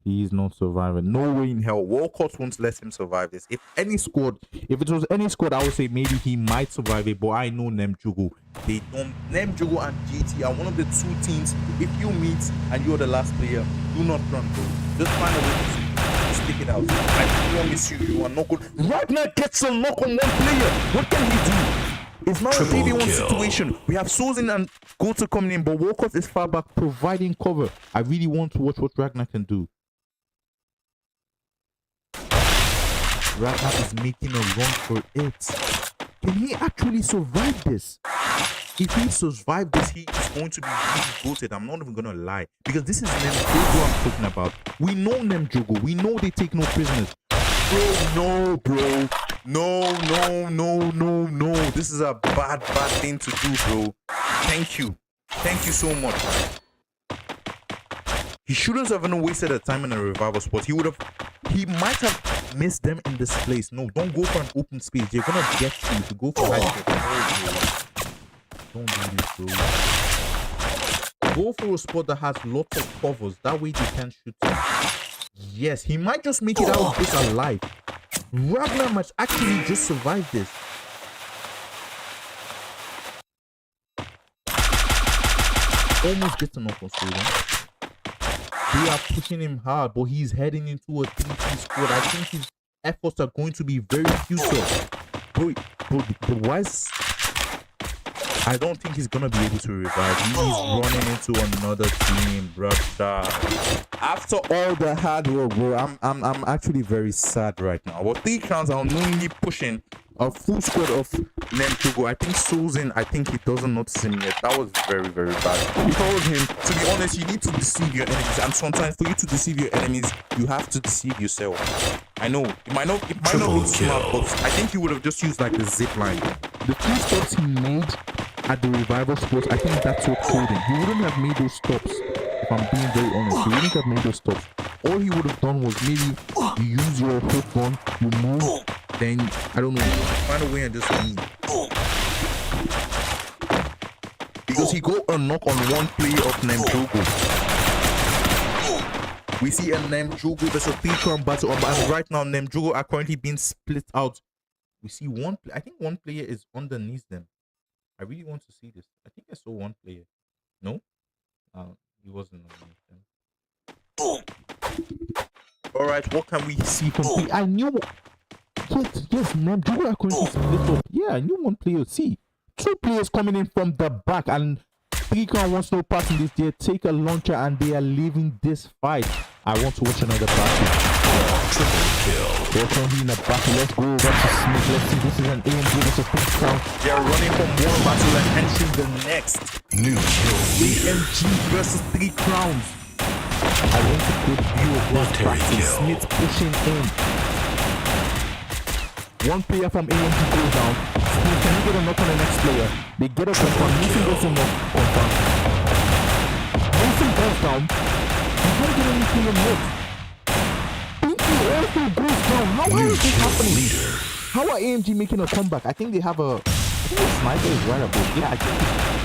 S4: He's not surviving. No way in hell. Walcott won't let him survive this. If it was any squad, I would say maybe he might survive it, but I know Nemjogo. They don't. Nemjogo and GT are one of the 2 teams. If you meet and you're the last player, do not run, bro. Just find a way to stick it out. I promise you, you are not good. Ragnar gets a knock on 1 player. What can he do? It's now a 3v1 situation. We have Sozin and Gota coming in, but Walcott is far back providing cover. I really want to watch what Ragnar can do. Ragnar is making a run for it. Can he actually survive this? If he survives this, he is going to be really goated. I'm not even going to lie. Because this is Nemjogo I'm talking about. We know Nemjogo. We know they take no prisoners. Bro, bro. No. This is a bad thing to do, bro. Thank you so much, man. He shouldn't have even wasted a time in a revival spot. He might have missed them in this place. No, don't go for an open space. They're gonna get you if you go for high step. Don't do this, bro. Go for a spot that has lots of covers. That way they can shoot you. Yes, he might just make it out of this alive. Ragnar might actually just survive this. Almost gets an off on stage. They are pushing him hard, but he's heading into a 3-3 squad. I think his efforts are going to be very futile. But wise, I don't think he's gonna be able to revive. He's running into another team, brother. After all the hard work, bro, I'm actually very sad right now. Well, 3 crowns are only pushing a full squad of Nemjogo. I think Sozin, I think he doesn't notice him yet. That was very, very bad. If I was him, to be honest, you need to deceive your enemies. And sometimes for you to deceive your enemies, you have to deceive yourself. I know, it might not look smart, but I think he would have just used like the zip line. The 2 stops he made at the revival spots, I think that's what killed him. He wouldn't have made those stops, if I'm being very honest. He wouldn't have made those stops. All he would have done was maybe you use your hook gun, you move, then, I don't know, find a way and just leave. Because he got a knock on 1 player of Nemjogo. We see a Nemjugo versus 3-crown battle, and right now Nemjugo are currently being split out. We see one. I think one player is underneath them. I really want to see this. I think I saw one player. No, he wasn't underneath them. All right, what can we see from? I knew. Yes, Nemjugo are currently split up. Yeah, I knew one player. See, 2 players coming in from the back, and 3-crown wants no part in this. They take a launcher and they are leaving this fight. I want to watch another battle.
S3: Triple kill.
S4: They're currently in a battle. Let's go over to Smith. Let's see. This is an AMG versus 3-crown. They are running from one battle and entering the next.
S3: New kill.
S4: AMG versus 3-crowns. I want to go view of this battle. Smith pushing in. One player from AMG goes down. Smith, can you get a knock on the next player? They get a confirm. Mason gets a knock. Confirm. Mason goes down. You can't get any player knocked. Pinky also goes down. How is this happening? How are AMG making a comeback? I think they have a... I think the sniper is right above. Yeah, I think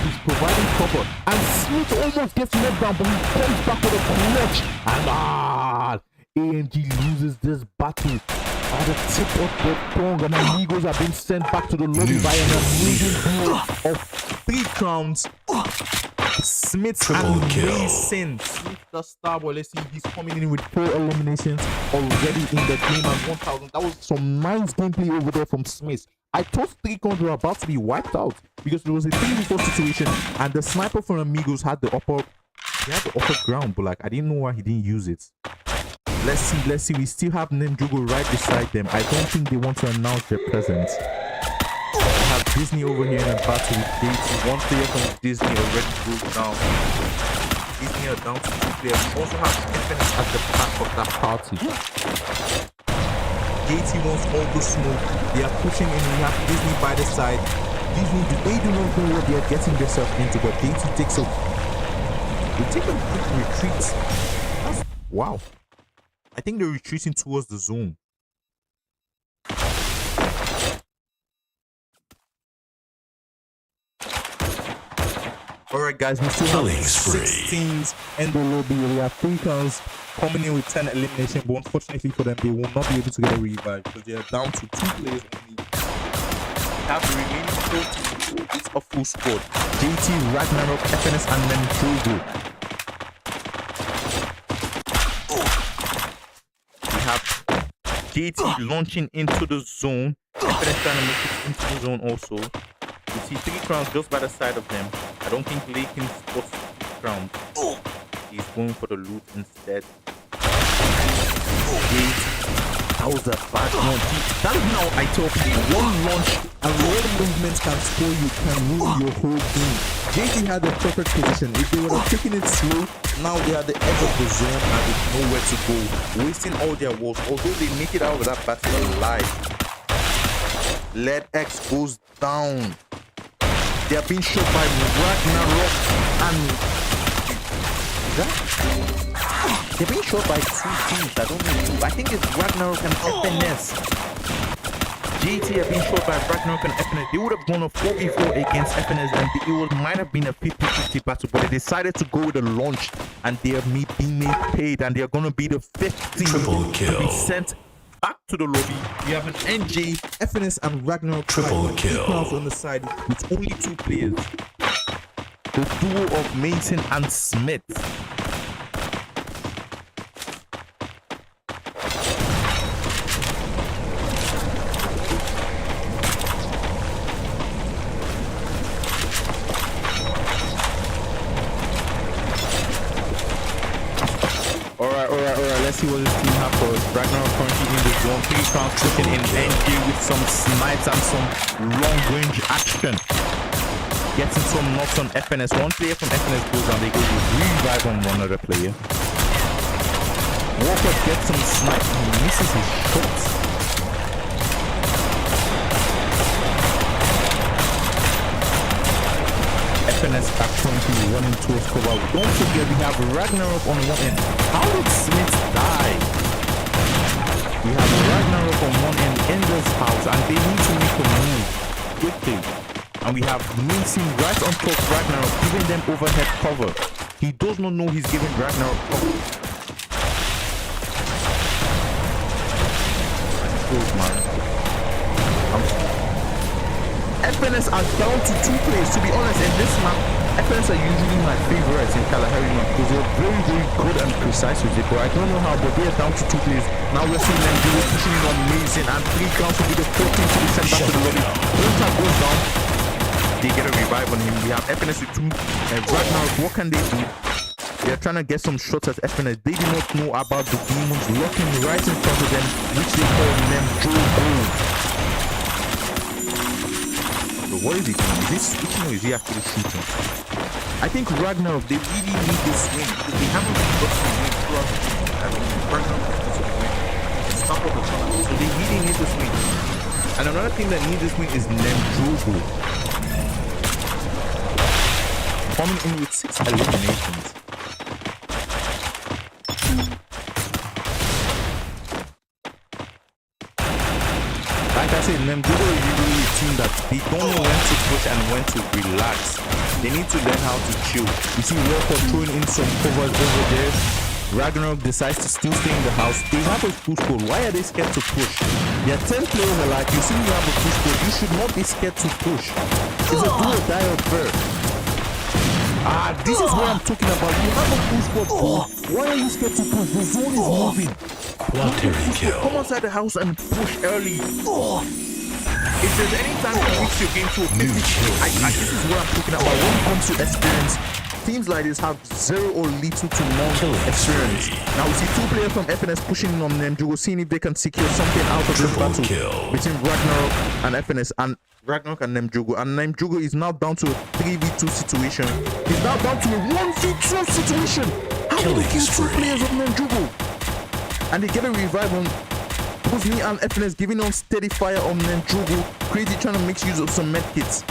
S4: he's providing cover. And Smith almost gets knocked down, but he comes back with a clutch. And AMG loses this battle. At the tip of the tongue, and amigos have been sent back to the lobby by an amazing duo of 3-crowns. Smith and Mason. Smith the star boy. Let's see, he's coming in with 4 eliminations already in the game and 1,000. That was some nice gameplay over there from Smith. I thought 3-crowns were about to be wiped out because there was a 3v4 situation, and the sniper from Amigos had the upper ground, but like I didn't know why he didn't use it. Let's see. We still have Nemjugo right beside them. I don't think they want to announce their presence. We have Disney over here in a battle with JT. One player from Disney already goes down. Disney are down to 2 players. We also have Infinite at the back of that party. JT wants all the smoke. They are pushing in. We have Disney by the side. Disney, they do not know what they are getting themselves into, but JT takes a quick retreat. Wow. I think they're retreating towards the zone. Alright guys, we still have 6 teams in the lobby. We have 3-crowns coming in with 10 elimination, but unfortunately for them, they will not be able to get a revive because they are down to 2 players only. We have the remaining 4 teams. It's a full squad. JT, Ragnarok, FNS, and Nemjugo. We have JT launching into the zone. FNS trying to make it into the zone also. We see 3-crowns just by the side of them. I don't think Lakin spots 3-crowns. He's going for the loot instead. That was a bad launch. That is how I tell people, one launch and all the movements can spoil you, can ruin your whole game. JT had the perfect position. If they would have taken it slow, now they are at the edge of the zone and there's nowhere to go, wasting all their walls. Although they make it out of that battle alive. Lead X goes down. They are being shot by Ragnarok and they're being shot by 2 teams. I don't know. I think it's Ragnarok and FNS. JT are being shot by Ragnarok and FNS. They would have gone a 4v4 against FNS and it might have been a 50-50 battle, but they decided to go with a launch and they are being made paid, and they are going to be the 5th team to be sent back to the lobby. We have an NJ, FNS, and Ragnarok
S3: triple kill
S4: on the side with only 2 players. The duo of Mason and Smith. Alright, let's see what this team have for us. Ragnarok currently in the zone. 3-crowns pushing in NG with some snipes and some long-range action. Getting some knocks on FNS. One player from FNS goes down. They go to revive on one other player. Walker gets some snipes and misses his shots. FNS are currently running towards cover. Don't forget we have Ragnarok on one end. How did Smith die? We have Ragnarok on one end in this house and they need to make a move quickly. And we have Mason right on top of Ragnarok, giving them overhead cover. He does not know he's giving Ragnarok cover.
S1: close, man. FNS are down to 2 players. To be honest, in this map, FNS are usually my favorites in Kalahari map because they're very, very good and precise with it. But I don't know how, but they're down to 2 players. Now we're seeing them do it, pushing it on Mason, and 3 counts will be the 14 to be sent back to the lobby. One tap goes down. They get a revive on him. We have FNS with 2. And right now, what can they do? They're trying to get some shots at FNS. They do not know about the demons looking right in front of them, which they call them Joe. So what is he doing? Is he switching or is he actually shooting? I think Ragnarok, they really need this win because they haven't gotten a win throughout the tournament. I mean, Ragnarok is supposed to win at the start of the tournament. So they really need this win. And another thing that needs this win is Nemjogo. Coming in with 6 eliminations. Like I said, Nemjogo is usually a team that they don't know when to push and when to relax. They need to learn how to chill. You see Walker throwing in some covers over there. Ragnarok decides to still stay in the house. They have a full squad. Why are they scared to push? There are 10 players alike. You see you have a full squad. You should not be scared to push. It's a do or die affair. This is what I'm talking about. You have a full squad, bro. Why are you scared to push? The zone is moving.
S3: Quaternary kill.
S1: Come outside the house and push early. If there's any time to reach your game to a 50, this is what I'm talking about. When it comes to experience, teams like this have 0 or little to none experience. Now we see 2 players from FNS pushing in on Nemjogo, seeing if they can secure something out of this battle between Ragnarok and FNS, and Ragnarok and Nemjogo. And Nemjogo is now down to a 3v2 situation. He's now down to a 1v2 situation. How do they kill 2 players of Nemjogo? And they get a revive on Puzni and FNS, giving on steady fire on Nemjogo. Crazy trying to make use of some medkits.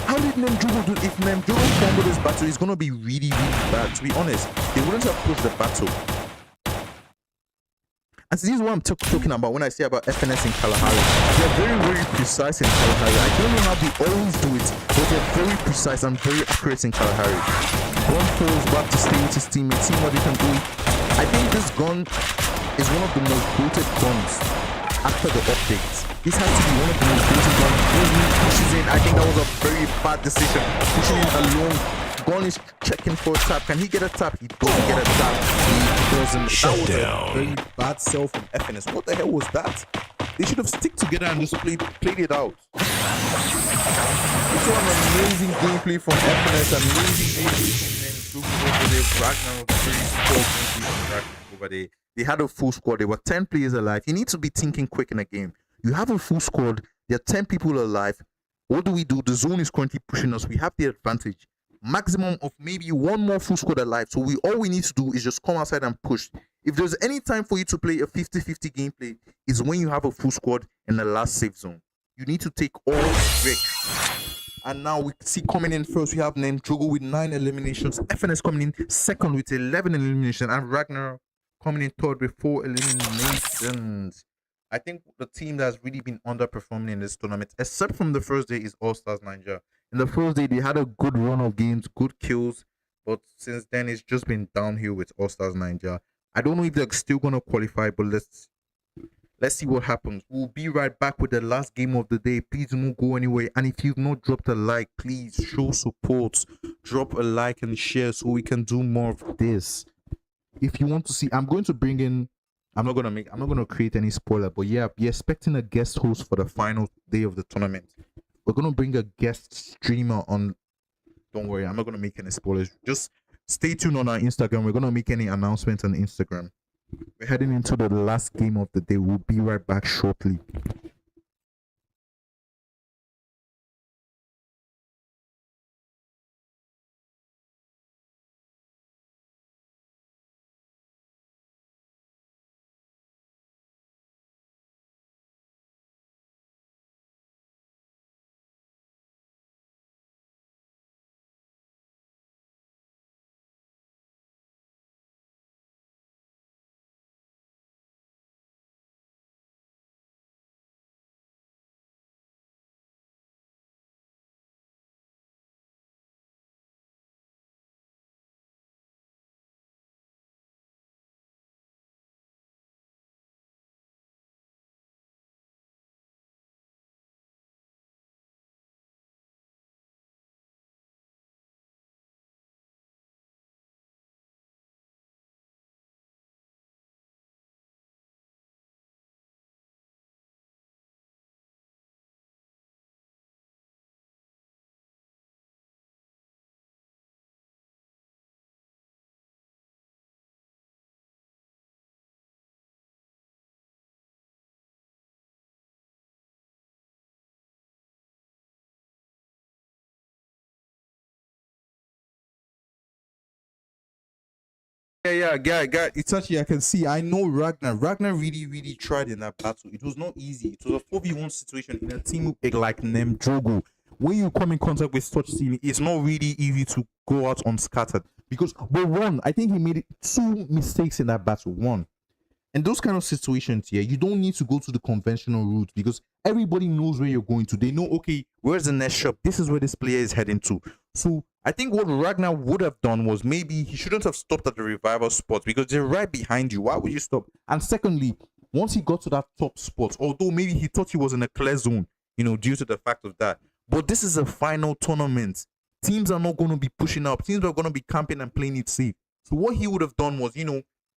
S1: How did Nemjogo do? If Nemjogo fumble this battle, it's gonna be really, really bad. To be honest, they wouldn't have pushed the battle. And so this is what I'm talking about when I say about FNS in Kalahari. They're very, very precise in Kalahari. I don't know how they always do it, but they're very precise and very accurate in Kalahari. Gun falls back to stay with his teammates, seeing what they can do. I think this gun is one of the most voted guns after the update. This has to be one of the most voted guns. Puzni pushes in. I think that was a very bad decision. Pushing in alone. Gun is checking for a tap. Can he get a tap? He doesn't get a tap. He doesn't. That was a very bad sell from FNS. What the hell was that? They should have stick together and just played it out. It's an amazing gameplay from FNS. Amazing gameplay from over there. Ragnarok, very poor gameplay from Ragnarok over there. They had a full squad. There were 10 players alive. You need to be thinking quick in a game. You have a full squad. There are 10 people alive. What do we do? The zone is currently pushing us. We have the advantage. Maximum of maybe 1 more full squad alive. So all we need to do is just come outside and push. If there's any time for you to play a 50-50 gameplay, is when you have a full squad in the last safe zone. You need to take all risks. And now we see coming in first, we have Nemjogo with 9 eliminations. FNS coming in second with 11 eliminations. And Ragnarok coming in third with 4 eliminations. I think the team that's really been underperforming in this tournament, except from the first day, is All Stars Nigeria. In the first day, they had a good run of games, good kills. But since then, it's just been downhill with All Stars Nigeria. I don't know if they're still going to qualify, but let's see what happens. We'll be right back with the last game of the day. Please don't go anywhere. And if you've not dropped a like, please show support. Drop a like and share so we can do more of this. If you want to see, I'm going to bring in, I'm not going to create any spoiler, but yeah, be expecting a guest host for the final day of the tournament. We're going to bring a guest streamer on. Don't worry, I'm not going to make any spoilers. Just stay tuned on our Instagram. We're going to make any announcements on Instagram. We're heading into the last game of the day. We'll be right back shortly. Yeah.
S4: It's actually, I can see. I know Ragnar. Ragnar really tried in that battle. It was not easy. It was a 4v1 situation in a team like Nemjogo. When you come in contact with such team, it's not really easy to go out unscattered. Because, but one, I think he made 2 mistakes in that battle. One, and those kind of situations here, you don't need to go to the conventional route because everybody knows where you're going to. They know, okay, where's the next shop? This is where this player is heading to. So I think what Ragnar would have done was maybe he shouldn't have stopped at the revival spot because they're right behind you. Why would you stop? And secondly, once he got to that top spot, although maybe he thought he was in a clear zone, due to the fact of that. But this is a final tournament. Teams are not going to be pushing up. Teams are going to be camping and playing it safe. So what he would have done was,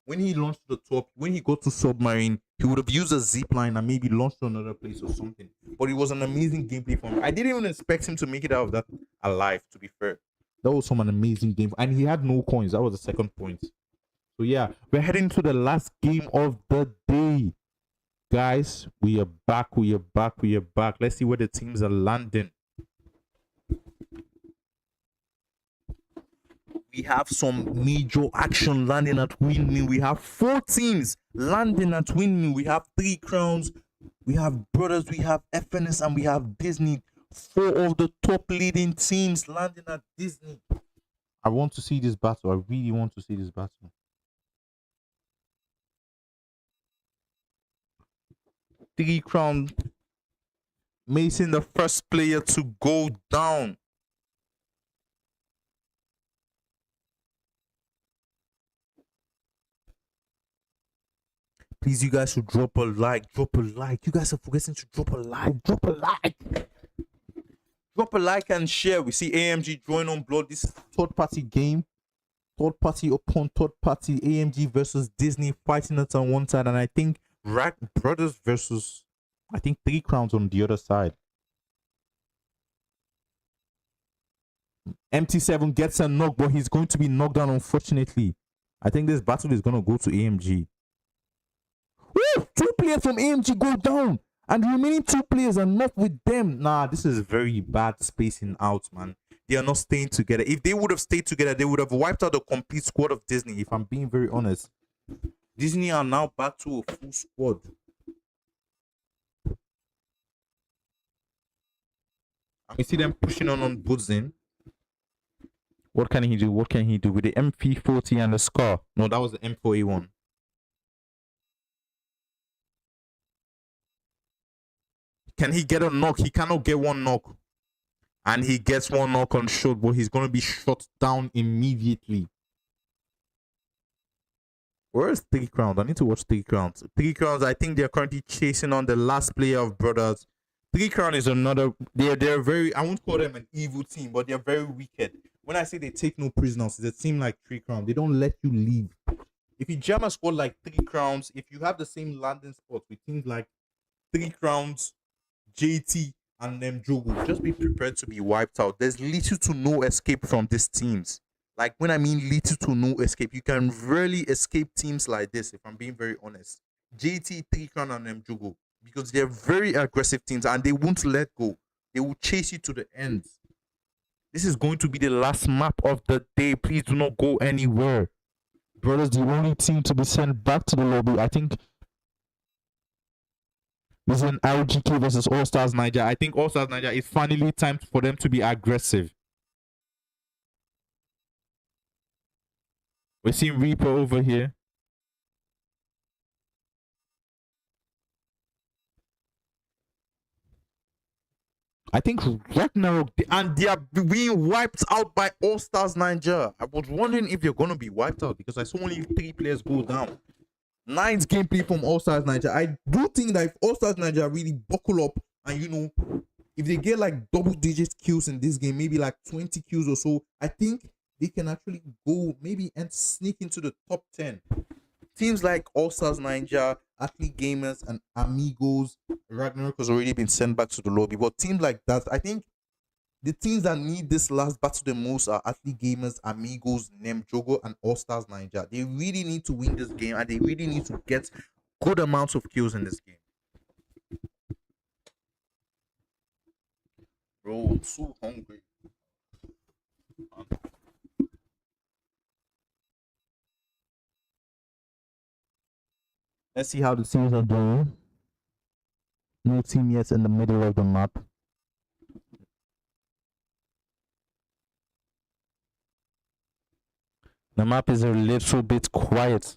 S4: when he launched to the top, when he got to submarine, he would have used a zip line and maybe launched to another place or something. But it was an amazing gameplay for him. I didn't even expect him to make it out of that alive, to be fair. That was an amazing game. And he had no coins. That was the second point. So yeah, we're heading to the last game of the day. Guys, we are back. Let's see where the teams are landing. We have some major action landing at Windmill. We have 4 teams landing at Windmill. We have 3 crowns. We have Brothers. We have FNS. And we have Disney. 4 of the top leading teams landing at Disney. I want to see this battle. I really want to see this battle. Three crown. Mason, the first player to go down. Please, you guys should drop a like. You guys are forgetting to drop a like. Drop a like and share. We see AMG drawing on blood. This is third party game. Third party upon third party. AMG versus Disney fighting it on one side. And I think Brothers versus, I think, 3 crowns on the other side. MT7 gets a knock, but he's going to be knocked down, unfortunately. I think this battle is going to go to AMG. Woo! 2 players from AMG go down, and the remaining 2 players are not with them. Nah, this is very bad spacing out, man. They are not staying together. If they would have stayed together, they would have wiped out the complete squad of Disney, if I'm being very honest. Disney are now back to a full squad. And we see them pushing on Budzin. What can he do? What can he do with the MP40 and the Scar? No, that was the M4A1. Can he get a knock? He cannot get one knock. And he gets one knock on shot, but he's going to be shot down immediately. Where is 3 crowns? I need to watch 3 crowns. 3 crowns, I think they're currently chasing on the last player of Brothers. 3 crown is another. They're very, I won't call them an evil team, but they're very wicked. When I say they take no prisoners, it's a team like 3 crown. They don't let you leave. If you jam a squad like 3 crowns, if you have the same landing spot with teams like 3 crowns, JT, and Nemjogo, just be prepared to be wiped out. There's little to no escape from these teams. Like, when I mean little to no escape, you can rarely escape teams like this, if I'm being very honest. JT, 3 crown, and Nemjogo, because they're very aggressive teams and they won't let go. They will chase you to the end. This is going to be the last map of the day. Please do not go anywhere. Brothers, the only team to be sent back to the lobby, I think. This is an LGK versus All Stars Niger. I think All Stars Niger is finally time for them to be aggressive. We're seeing Reaper over here. I think Ragnarok, and they are being wiped out by All Stars Niger. I was wondering if they're going to be wiped out because I saw only 3 players go down. 9's gameplay from All Stars Niger. I do think that if All Stars Niger really buckle up and, if they get like double-digit kills in this game, maybe like 20 kills or so, I think they can actually go maybe and sneak into the top 10. Teams like All Stars Niger, Athlete Gamers, and Amigos. Ragnarok has already been sent back to the lobby. But teams like that, I think the teams that need this last battle the most are Athlete Gamers, Amigos, Nemjogo, and All Stars Niger. They really need to win this game, and they really need to get good amounts of kills in this game. Bro, I'm so hungry. Let's see how the teams are doing. No team yet in the middle of the map. The map is a little bit quiet.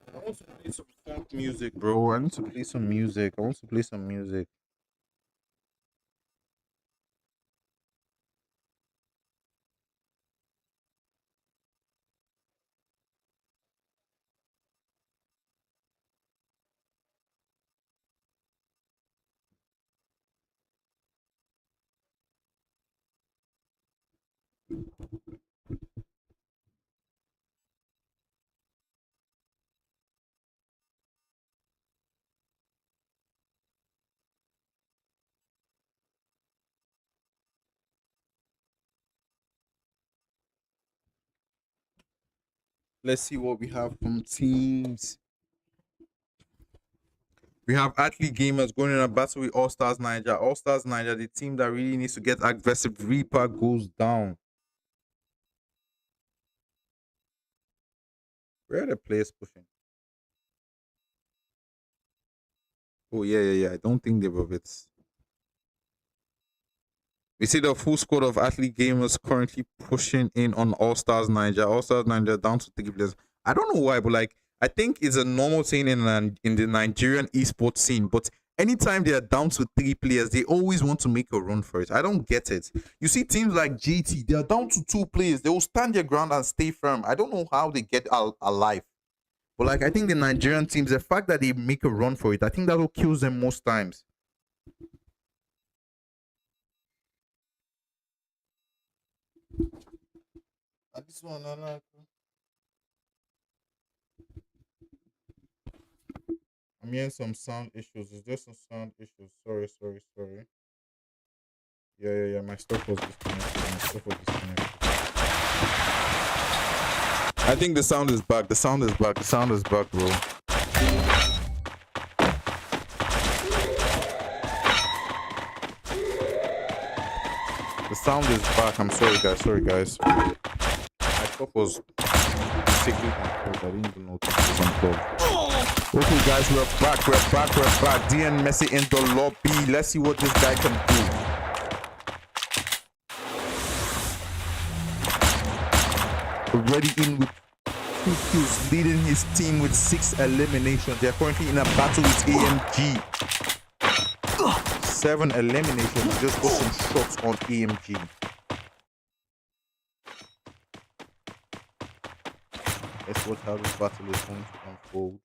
S4: I want to play some funk music, bro. I need to play some music. I want to play some music. Let's see what we have from teams. We have Athlete Gamers going in a battle with All Stars Niger. All Stars Niger, the team that really needs to get aggressive. Reaper goes down. Where are the players pushing? Oh, yeah. I don't think they were bits. We see the full squad of Athlete Gamers currently pushing in on All Stars Niger. All Stars Niger down to 3 players. I don't know why, but like I think it's a normal thing in the Nigerian esports scene. But anytime they are down to 3 players, they always want to make a run for it. I don't get it. You see teams like GT, they are down to 2 players. They will stand their ground and stay firm. I don't know how they get alive. But like I think the Nigerian teams, the fact that they make a run for it, I think that will kill them most times. This one, I like. I'm hearing some sound issues. Is there some sound issues? Sorry. Yeah. My stuff was disconnected. I think the sound is back. The sound is back, bro. The sound is back. I'm sorry, guys. My stuff was secretly unplugged. I didn't even notice it was unplugged. Okay, guys, we're back. DN Messi in the lobby. Let's see what this guy can do. Already in with 2 kills, leading his team with 6 eliminations. They're currently in a battle with AMG. 7 eliminations. Just got some shots on AMG. Let's watch how this battle is going to unfold.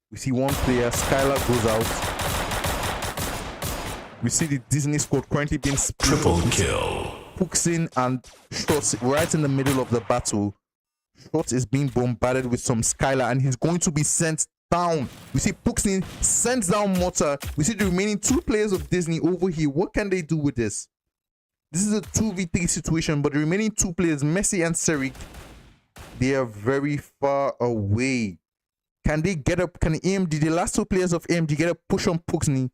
S4: We see one player, Skylar, goes out. We see the Disney squad currently being split.
S3: Triple kill.
S4: Puxin and Shots right in the middle of the battle. Shots is being bombarded with some Skylar and he's going to be sent down. We see Puxin sends down Mortar. We see the remaining 2 players of Disney over here. What can they do with this? This is a 2v3 situation, but the remaining 2 players, Messi and Serik, they are very far away. Can they get up? Can AMD, the last 2 players of AMD, get a push on Puxney?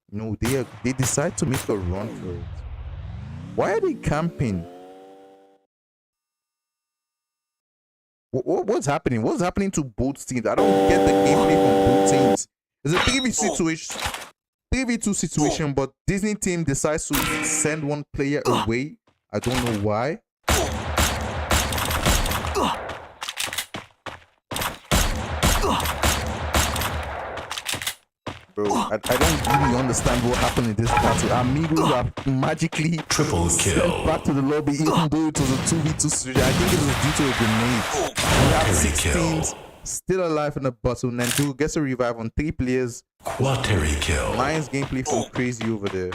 S4: No, they decide to make a run for it. Why are they camping? What's happening? What's happening to both teams? I don't get the gameplay from both teams. It's a 3v2 situation, but Disney team decides to send 1 player away. I don't know why.
S1: bro. I don't really understand what happened in this battle. Amigos are magically
S3: Triple
S1: sent
S3: kill.
S1: back to the lobby, even though it was a 2v2 situation. I think it was due to a grenade. We have 6
S3: kill.
S1: teams still alive in the battle. Nandu gets a revive on 3 players.
S3: Quateri kill.
S1: Nice gameplay from Crazy over there.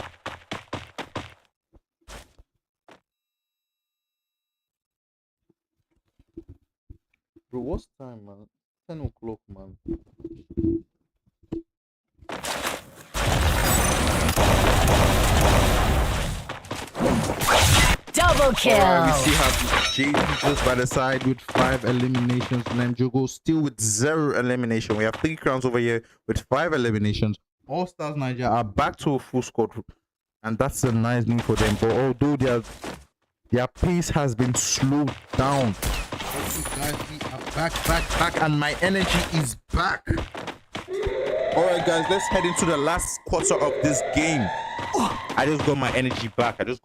S1: Bro, what's time, man? 10 o'clock, man.
S2: Double kill.
S1: Alright, we see how JD just by the side with 5 eliminations. Namjogo still with 0 elimination. We have 3 crowns over here with 5 eliminations. All Stars Nigeria are back to a full squad, and that's a nice news for them. But although their pace has been slowed down, guys, we are back, and my energy is back. Alright guys, let's head into the last quarter of this game. I just got my energy back. Let's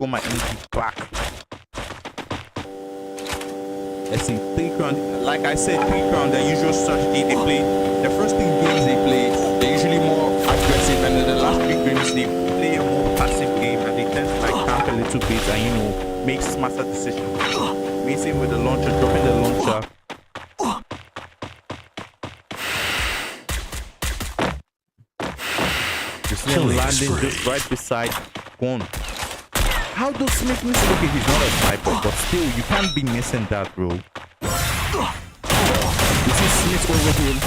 S1: see, 3 crowns. Like I said, 3 crowns, their usual strategy they play. The first 3 games they play, they're usually more aggressive, and then the last 3 games they play a more passive game, and they tend to like camp a little bit and, you know, make smarter decisions. Mason with the launcher, dropping the launcher.
S3: Killing
S1: Landing
S3: spree.
S1: just right beside Gon. How does Smith miss? Okay, he's not a sniper, but still, you can't be missing that, bro. You see Smith over here.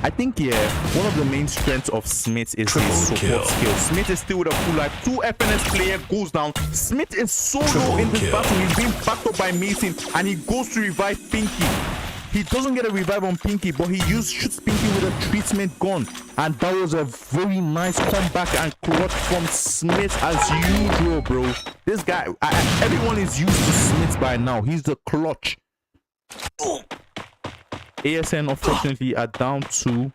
S1: I think, yeah, one of the main strengths of Smith is his support skill. Smith is still with a full life. 2 FNS player goes down. Smith is so low in this battle. He's being backed up by Mason, and he goes to revive Pinky. He doesn't get a revive on Pinky, but he shoots Pinky with a treatment gun. And that was a very nice comeback and clutch from Smith as usual, bro. This guy, everyone is used to Smith by now. He's the clutch. ASN, unfortunately, are down to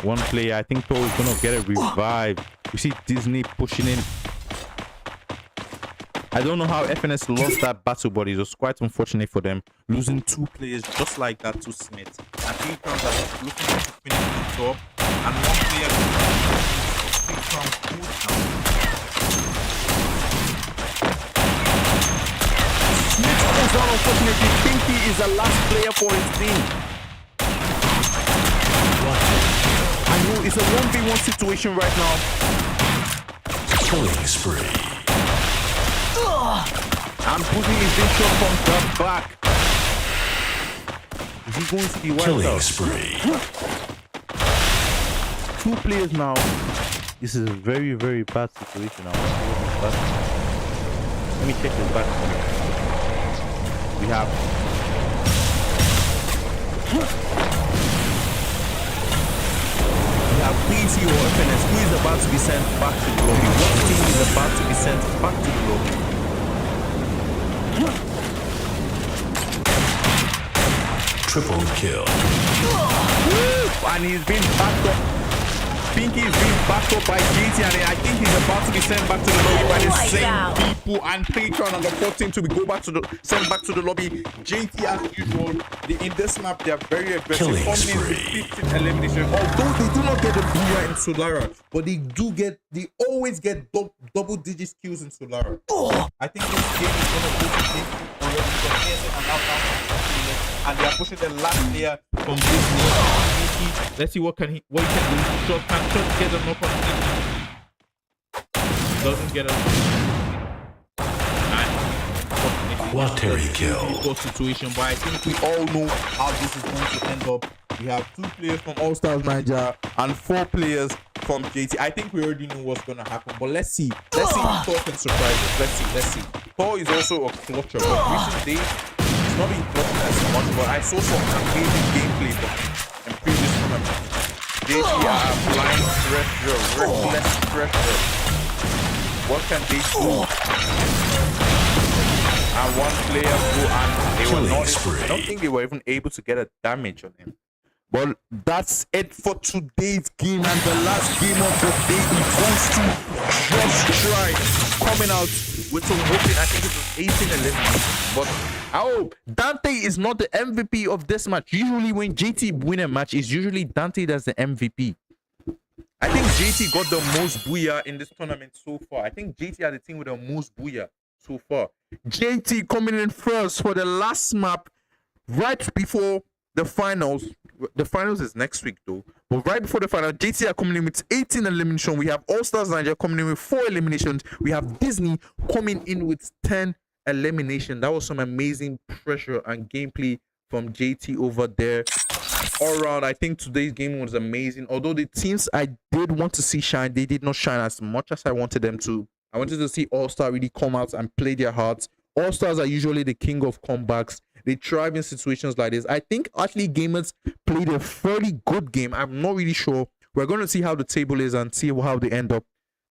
S1: 1 player. I think Thor is going to get a revive. You see Disney pushing in. I don't know how FNS lost that battle, but it was quite unfortunate for them, losing 2 players just like that to Smith. I think Crowns are looking to finish the job, and 1 player Smith goes down, unfortunately. Pinky is the last player for his team. I know it's a 1v1 situation right now.
S3: Killing spree.
S1: I'm putting his big shot from the back. Is he going to be wiped
S3: Killing
S1: out?
S3: spree.
S1: 2 players now. This is a very, very bad situation now. Let me check this back. We have PC or FNS who is about to be sent back to the lobby. What team is about to be sent back to the lobby?
S3: Triple kill.
S1: And he's been backed up. Pinky is being backed up by JT, and I think he's about to be sent back to the lobby by the same people. And Patreon and the 14 to go back to the sent back to the lobby. JT, as usual, in this map they are very aggressive.
S3: Killing
S1: Coming in
S3: spree.
S1: with 15 elimination. Although they do not get the booyah in Solara, but they always get double-digit kills in Solara. I think this game is gonna go to game 2 already because KSN are now down to 2 players, and they are pushing the last player from this one. Let's see what he can do. Shot get a knock on him. Doesn't get a
S3: Quateri kill.
S1: Situation, but I think we all know how this is going to end up. We have 2 players from All Stars Nigeria and 4 players from JT. I think we already know what's gonna happen, but let's see. Let's see if Thor can surprise us. Let's see. Thor is also a clutcher, but recent days he's not been clutching as much. But I saw some amazing gameplay from him in previous tournaments. JT are applying pressure, reckless pressure. What can they do? And 1 player who, and they were not. I don't think they were even able to get a damage on him. But that's it for today's game, and the last game of the day is goes to Just Try, coming out with some whooping. I think it was 18 eliminations. But I hope Dante is not the MVP of this match. Usually when JT win a match, it's usually Dante that's the MVP. I think JT got the most booyah in this tournament so far. I think JT had the team with the most booyah so far. JT coming in first for the last map right before the finals. The finals is next week though. But right before the final, JT are coming in with 18 eliminations. We have All Stars Nigeria coming in with 4 eliminations. We have Disney coming in with 10 eliminations. That was some amazing pressure and gameplay from JT over there. All around, I think today's game was amazing. Although the teams I did want to see shine, they did not shine as much as I wanted them to. I wanted to see All-Star really come out and play their hearts. All-Stars are usually the king of comebacks. They thrive in situations like this. I think Athlete Gamers played a fairly good game. I'm not really sure. We're going to see how the table is and see how they end up.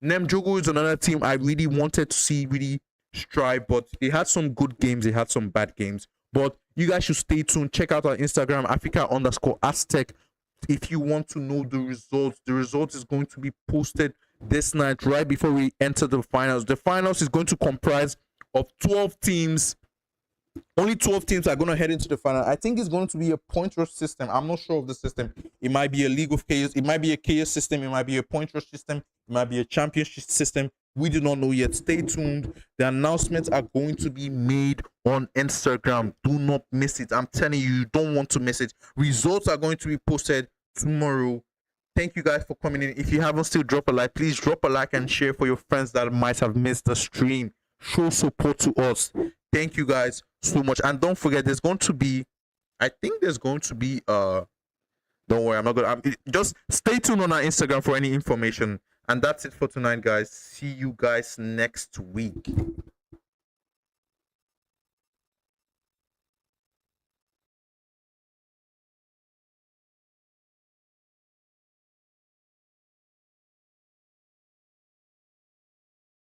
S1: Nemjogo is another team I really wanted to see really strive, but they had some good games. They had some bad games. But you guys should stay tuned. Check out our Instagram, Africa_Aztec. If you want to know the result is going to be posted this night right before we enter the finals. The finals is going to comprise of 12 teams. Only 12 teams are going to head into the final. I think it's going to be a point rush system. I'm not sure of the system. It might be a League of Chaos. It might be a Chaos system. It might be a point rush system. It might be a championship system. We do not know yet. Stay tuned. The announcements are going to be made on Instagram. Do not miss it. I'm telling you, you don't want to miss it. Results are going to be posted tomorrow. Thank you guys for coming in. If you haven't still dropped a like, please drop a like and share for your friends that might have missed the stream. Show support to us. Thank you guys so much. And don't forget, there's going to be, I think there's going to be don't worry, I'm not gonna just stay tuned on our Instagram for any information. And that's it for tonight, guys. See you guys next week.